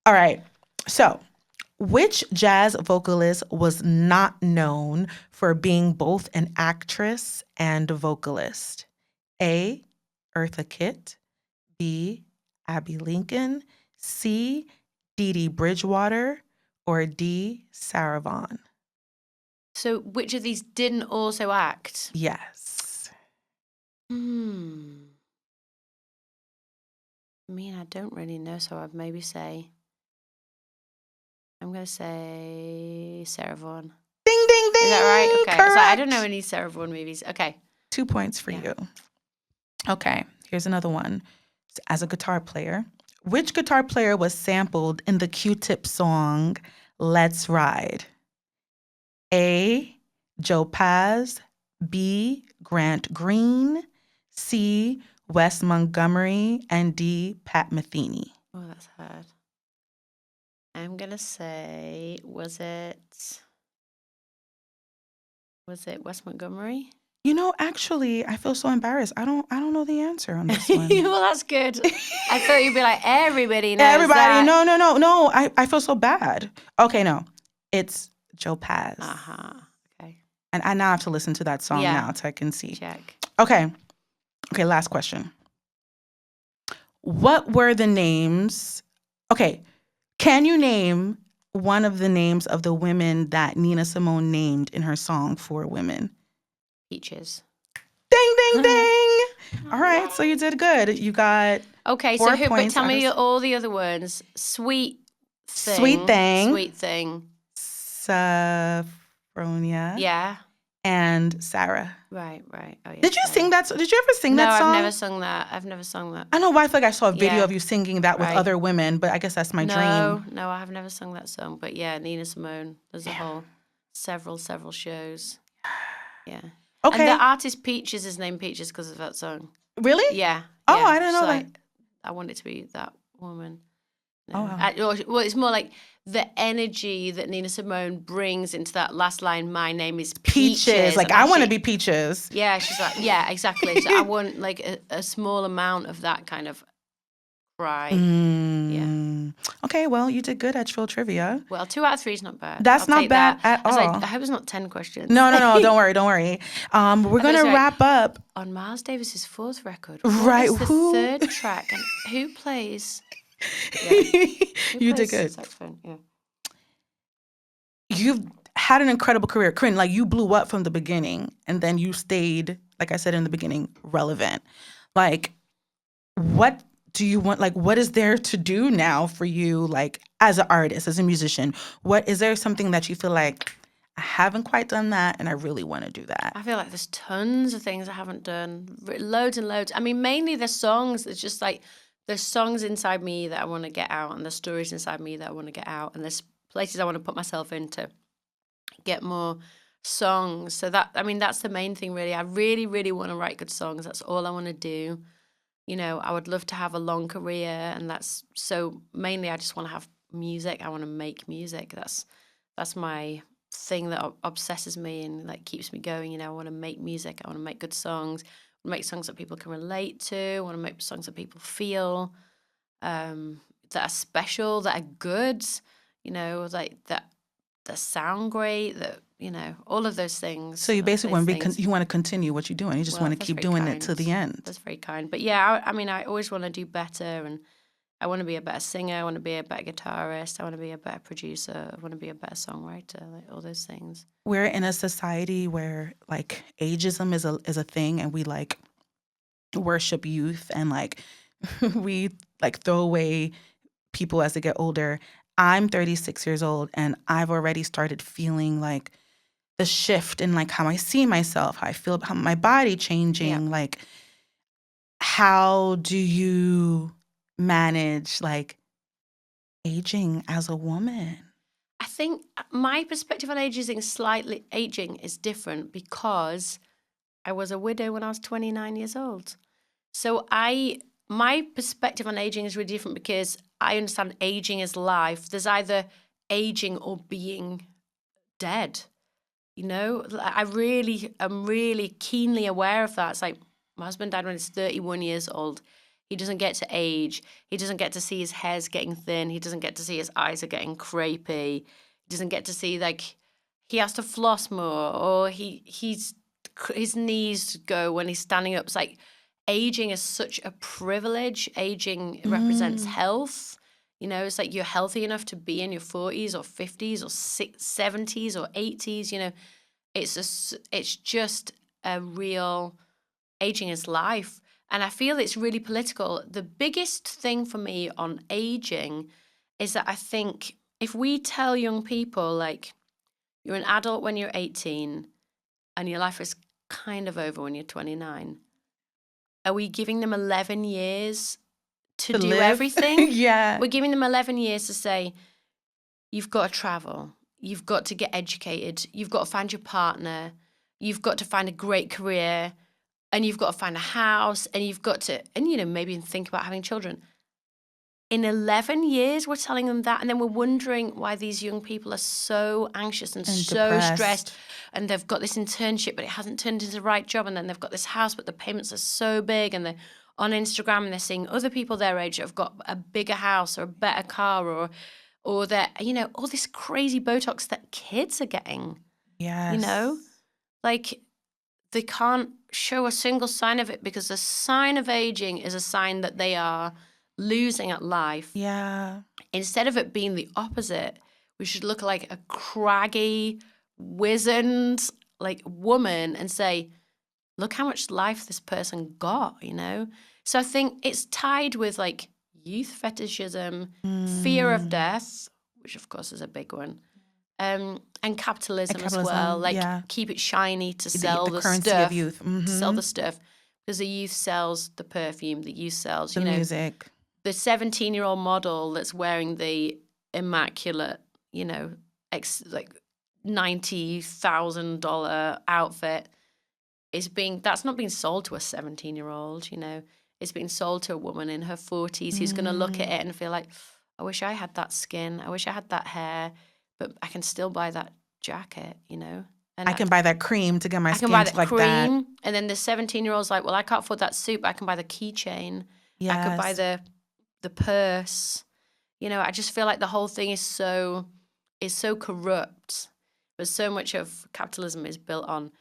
S1: All right. So, which jazz vocalist was not known for being both an actress and a vocalist? A, Eartha Kitt. B, Abby Lincoln. C, Dee Dee Bridgewater. Or D, Sarah Vaughan.
S2: So which of these didn't also act?
S1: Yes.
S2: I don't really know, so I'd maybe say, I'm going to say Sarah Vaughan.
S1: Ding, ding, ding.
S2: Is that right? Okay.
S1: Correct.
S2: So I don't know any Sarah Vaughan movies. Okay.
S1: 2 points for you. Okay. Here's another one. As a guitar player, which guitar player was sampled in the Q-Tip song Let's Ride? A, Joe Paz. B, Grant Green. C, Wes Montgomery. And D, Pat Metheny.
S2: Oh, that's hard. I'm going to say, was it Wes Montgomery?
S3: You know, actually, I feel so embarrassed. I don't know the answer on this one.
S2: Well, that's good. I thought you'd be like, everybody knows
S3: Everybody,
S2: that.
S3: no. I feel so bad. Okay, no. It's Joe Paz.
S2: Okay.
S3: And I now have to listen to that song now so I can see.
S2: Check.
S3: Okay, last question. What were the names? Okay, can you name one of the names of the women that Nina Simone named in her song for women?
S2: Peaches.
S3: Ding, ding, ding. All right, so you did good. You got 4 points.
S2: But tell me all the other ones. Sweet thing.
S3: Sweet thing. Saffronia.
S2: Yeah.
S3: And Sarah.
S2: Right. Oh, yeah.
S3: Did you sing that? Did you ever sing that song?
S2: No, I've never sung that.
S3: I know why I feel like I saw a video of you singing that with other women, but I guess that's my dream.
S2: No, I have never sung that song. But yeah, Nina Simone. There's a whole several shows. Yeah.
S3: Okay.
S2: And the artist Peaches is named Peaches because of that song.
S3: Really?
S2: Yeah.
S3: Oh, I didn't know that.
S2: I want it to be that woman.
S3: No. Oh, wow.
S2: Well, it's more like the energy that Nina Simone brings into that last line, my name is Peaches.
S3: Like, I want to be Peaches.
S2: Yeah, she's like, yeah, exactly. So I want like a small amount of that kind of cry. Yeah.
S3: Okay, well, you did good at Trill Trivia.
S2: Well, 2 out of 3 is not bad.
S3: That's not bad at all.
S2: I hope it's not 10 questions.
S3: No, don't worry. We're going to wrap up.
S2: On Miles Davis's 4th record.
S3: Right.
S2: What is the 3rd track? And who plays... Yeah.
S3: You did good.
S2: Saxophone? Yeah.
S3: You've had an incredible career. Corinne, like, you blew up from the beginning, and then you stayed, like I said in the beginning, relevant. Like, what do you want? Like, what is there to do now for you, like, as an artist, as a musician? Is there something that you feel like, I haven't quite done that, and I really want to do that?
S2: I feel like there's tons of things I haven't done. Loads and loads. I mean, mainly the songs. It's just like, there's songs inside me that I want to get out, and there's stories inside me that I want to get out, and there's places I want to put myself in to get more songs. So that's the main thing, really. I really, really want to write good songs. That's all I want to do. You know, I would love to have a long career, and so mainly I just want to have music. I want to make music. That's my thing that obsesses me and like keeps me going. You know, I want to make music. I want to make good songs. Make songs that people can relate to. I want to make songs that people feel that are special, that are good, you know, like that sound great, that, you know, all of those things.
S3: So you basically you want to continue what you're doing. You just want to keep doing it to the end.
S2: That's very kind. But yeah, I mean, I always want to do better, and I want to be a better singer. I want to be a better guitarist. I want to be a better producer. I want to be a better songwriter, like all those things.
S3: We're in a society where like ageism is a thing, and we like worship youth, and like we like throw away people as they get older. I'm 36 years old, and I've already started feeling like the shift in like how I see myself, how I feel about my body changing. Yeah. Like, how do you manage like aging as a woman?
S2: I think my perspective on aging is different because I was a widow when I was 29 years old. So my perspective on aging is really different because I understand aging as life. There's either aging or being dead. You know, I'm really keenly aware of that. It's like my husband died when he's 31 years old. He doesn't get to age. He doesn't get to see his hair's getting thin. He doesn't get to see his eyes are getting crepey. He doesn't get to see, like, he has to floss more, or his knees go when he's standing up. It's like aging is such a privilege. Aging represents health. You know, it's like you're healthy enough to be in your 40s or 50s or 70s or 80s. You know, it's just a real, aging is life. And I feel it's really political. The biggest thing for me on aging is that I think if we tell young people, like, you're an adult when you're 18 and your life is kind of over when you're 29, are we giving them 11 years to do
S3: live?
S2: Everything?
S3: Yeah.
S2: We're giving them 11 years to say, you've got to travel, you've got to get educated, you've got to find your partner, you've got to find a great career, and you've got to find a house, and you've got to, and, you know, maybe think about having children. In 11 years, we're telling them that, and then we're wondering why these young people are so anxious and so
S3: depressed.
S2: stressed and they've got this internship, but it hasn't turned into the right job. And then they've got this house, but the payments are so big. And they're on Instagram and they're seeing other people their age that have got a bigger house or a better car, or they're, all this crazy Botox that kids are getting.
S3: Yes.
S2: Like they can't show a single sign of it, because the sign of aging is a sign that they are losing at life.
S3: Yeah.
S2: Instead of it being the opposite, we should look like a craggy, wizened, like woman and say, look how much life this person got, So I think it's tied with like youth fetishism, fear of death, which of course is a big one, and capitalism as well. Like keep it shiny to sell the
S3: currency
S2: stuff,
S3: of youth.
S2: to sell the stuff, because the youth sells the perfume, the youth sells
S3: the music.
S2: The 17-year-old model that's wearing the immaculate, like $90,000 outfit that's not being sold to a 17-year-old, It's being sold to a woman in her 40s who's going to look at it and feel like, I wish I had that skin. I wish I had that hair, but I can still buy that jacket, And
S3: I can buy that cream to get my skin like that. I can buy the cream.
S2: And then the 17-year-old's like, well, I can't afford that suit, but I can buy the keychain. Yes. I can buy the purse. I just feel like the whole thing is so corrupt. But so much of capitalism is built on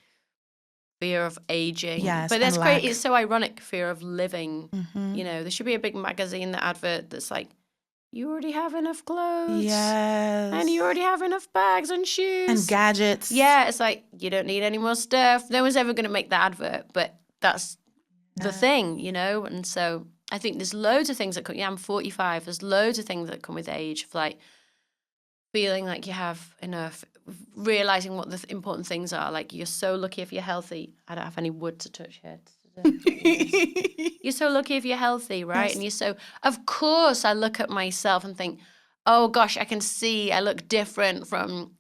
S2: fear of aging.
S3: Yes,
S2: but that's great. It's so ironic, fear of living. There should be a big magazine advert that's like, you already have enough clothes.
S3: Yes.
S2: And you already have enough bags and shoes.
S3: And gadgets.
S2: Yeah, it's like, you don't need any more stuff. No one's ever going to make that advert, but that's the thing, And so I think there's loads of things that come. Yeah, I'm 45. There's loads of things that come with age, of like feeling like you have enough, realizing what the important things are. Like, you're so lucky if you're healthy. I don't have any wood to touch here. You're so lucky if you're healthy, right? Yes. And of course, I look at myself and think, oh gosh, I can see I look different from,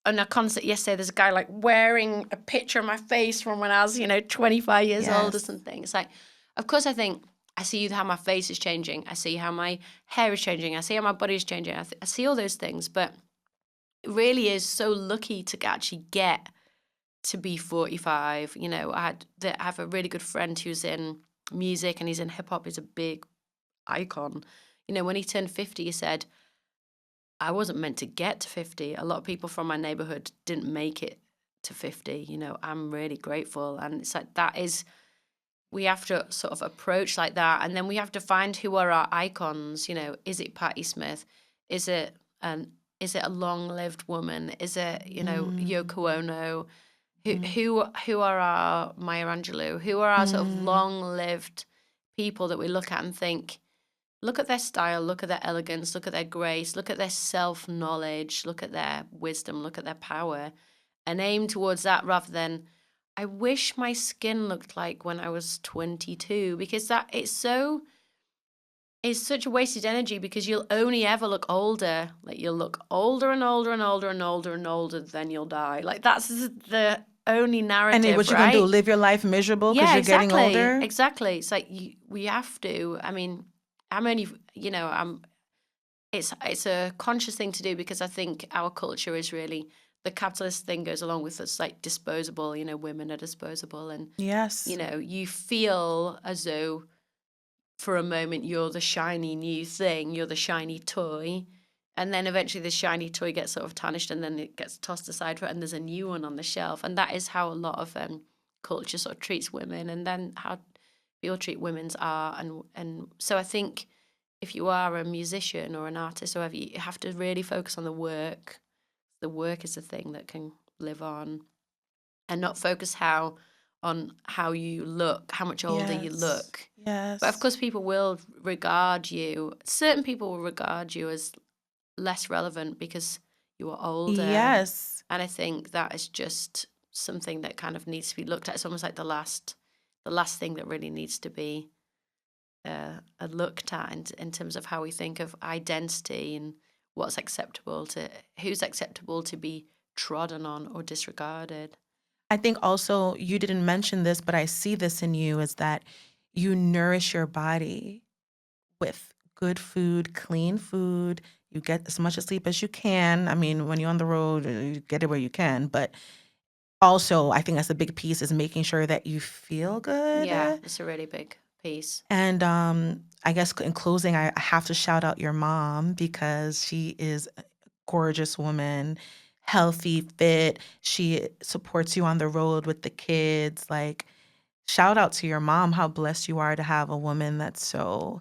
S2: on a concert yesterday, there's a guy like wearing a picture of my face from when I was, 25 years old or something. It's like, of course I think, I see how my face is changing. I see how my hair is changing. I see how my body is changing. I see all those things, but it really is so lucky to actually get to be 45. I have a really good friend who's in music and he's in hip hop. He's a big icon. When he turned 50, he said, I wasn't meant to get to 50. A lot of people from my neighborhood didn't make it to 50. I'm really grateful. And it's like, we have to sort of approach like that. And then we have to find who are our icons. Is it Patti Smith? Is it a long-lived woman? Is it, Yoko Ono? Who are our Maya Angelou? Who are our sort of long-lived people that we look at and think, look at their style, look at their elegance, look at their grace, look at their self-knowledge, look at their wisdom, look at their power, and aim towards that rather than, I wish my skin looked like when I was 22, because it's such a wasted energy, because you'll only ever look older. Like, you'll look older and older and older and older and older, then you'll die. Like, that's the only narrative,
S3: and then what you're going to do, live your life miserable because you're getting older?
S2: Exactly. It's like, we have to. I mean, I'm only, it's a conscious thing to do, because I think our culture is really, the capitalist thing goes along with us, like disposable, women are disposable. And,
S3: yes,
S2: you feel as though for a moment you're the shiny new thing, you're the shiny toy. And then eventually the shiny toy gets sort of tarnished and then it gets tossed aside and there's a new one on the shelf. And that is how a lot of culture sort of treats women, and then how people treat women's art. And so I think if you are a musician or an artist or whatever, you have to really focus on the work. The work is the thing that can live on, and not focus on how you look, how much older you look.
S3: Yes.
S2: But of course, people will regard you. Certain people will regard you as less relevant because you are older.
S3: Yes.
S2: And I think that is just something that kind of needs to be looked at. It's almost like the last thing that really needs to be looked at in terms of how we think of identity and what's acceptable who's acceptable to be trodden on or disregarded.
S3: I think also, you didn't mention this, but I see this in you, is that you nourish your body with good food, clean food. You get as much sleep as you can. I mean, when you're on the road, you get it where you can, but also, I think that's a big piece, is making sure that you feel good.
S2: Yeah, it's a really big piece.
S3: And I guess in closing, I have to shout out your mom, because she is a gorgeous woman, healthy, fit. She supports you on the road with the kids. Like, shout out to your mom, how blessed you are to have a woman that's so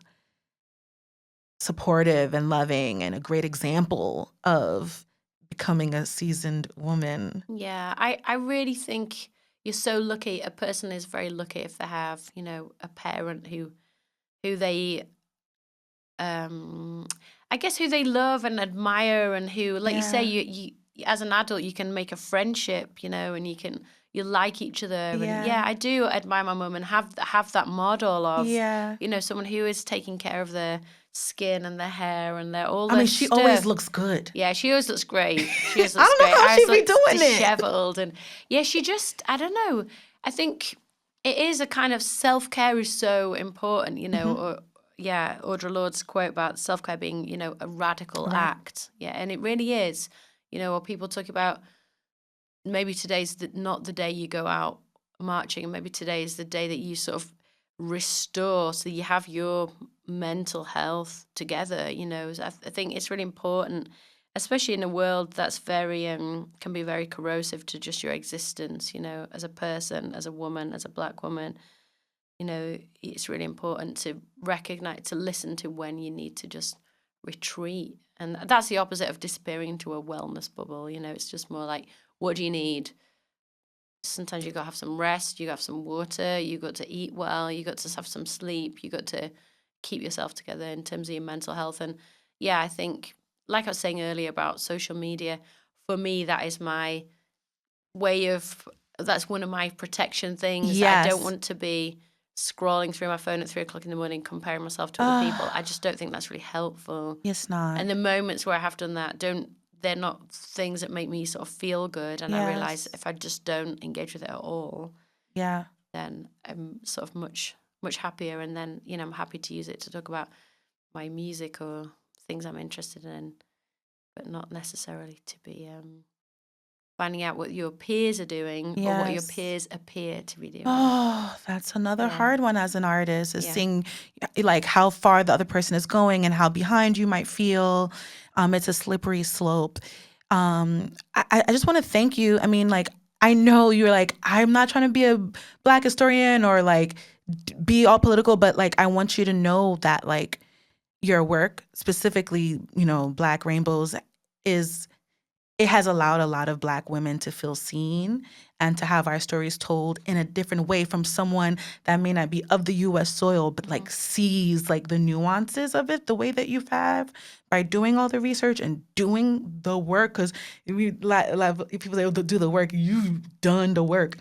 S3: supportive and loving and a great example of becoming a seasoned woman.
S2: Yeah, I really think you're so lucky. A person is very lucky if they have, a parent who they, I guess, who they love and admire, and who, like you say, you as an adult, you can make a friendship, and you like each other. And yeah, I do admire my mum and have that model of, someone who is taking care of their skin and their hair and their all. I mean,
S3: she
S2: stuff.
S3: Always looks good.
S2: Yeah, she always looks great. She always looks
S3: I don't know
S2: great.
S3: how she be doing
S2: disheveled, and she just, I don't know. I think it is a kind of self-care is so important, or Audre Lorde's quote about self-care being, a radical act. Yeah, and it really is. Or people talk about maybe today's not the day you go out marching, and maybe today is the day that you sort of restore, so you have your mental health together. I think it's really important, especially in a world that's very can be very corrosive to just your existence, as a person, as a woman, as a Black woman. It's really important to recognize, to listen to when you need to just retreat. And that's the opposite of disappearing into a wellness bubble. It's just more like, what do you need? Sometimes you got to have some rest, you got to have some water, you got to eat well, you got to have some sleep, you got to keep yourself together in terms of your mental health. And yeah, I think, like I was saying earlier about social media, for me, that is my way of, that's one of my protection things.
S3: Yes.
S2: I don't want to be scrolling through my phone at 3 o'clock in the morning, comparing myself to other people. I just don't think that's really helpful.
S3: It's not.
S2: And the moments where I have done that, they're not things that make me sort of feel good. And I realize if I just don't engage with it at all, then I'm sort of much, much happier. And then, I'm happy to use it to talk about my music or things I'm interested in, but not necessarily to be finding out what your peers are doing or what your peers appear to be doing.
S3: Oh, that's another hard one as an artist, is seeing like how far the other person is going and how behind you might feel. It's a slippery slope. I just want to thank you. I mean, like, I know you're like, I'm not trying to be a Black historian or like be all political, but like, I want you to know that like your work, specifically, Black Rainbows, it has allowed a lot of Black women to feel seen and to have our stories told in a different way from someone that may not be of the U.S. soil, but like sees like the nuances of it the way that you have by doing all the research and doing the work. Because if people say, do the work, you've done the work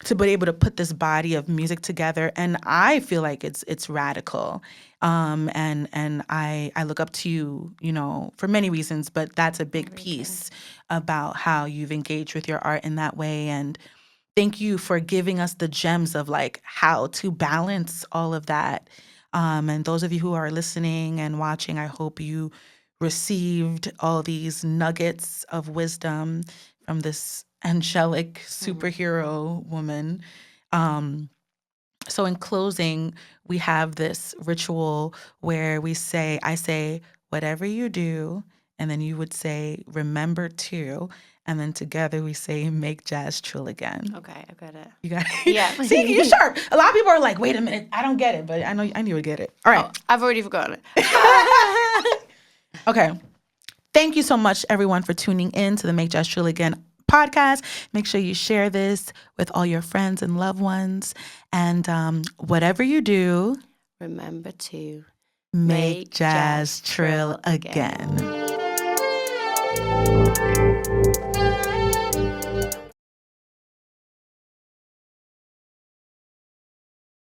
S3: to be able to put this body of music together. And I feel like it's radical. And I look up to you, for many reasons, but that's a big piece about how you've engaged with your art in that way. And thank you for giving us the gems of like how to balance all of that. And those of you who are listening and watching, I hope you received all these nuggets of wisdom from this angelic superhero woman. So in closing, we have this ritual where I say, whatever you do, and then you would say, remember to, and then together we say, make jazz chill again.
S2: Okay, I got it.
S3: You got it?
S2: Yeah.
S3: See, you're sharp. A lot of people are like, wait a minute, I don't get it, but I know you would get it. All right.
S2: I've already forgotten it.
S3: Okay. Thank you so much, everyone, for tuning in to the Make Jazz Chill Again podcast. Make sure you share this with all your friends and loved ones. And whatever you do,
S2: remember to
S3: make jazz trill again.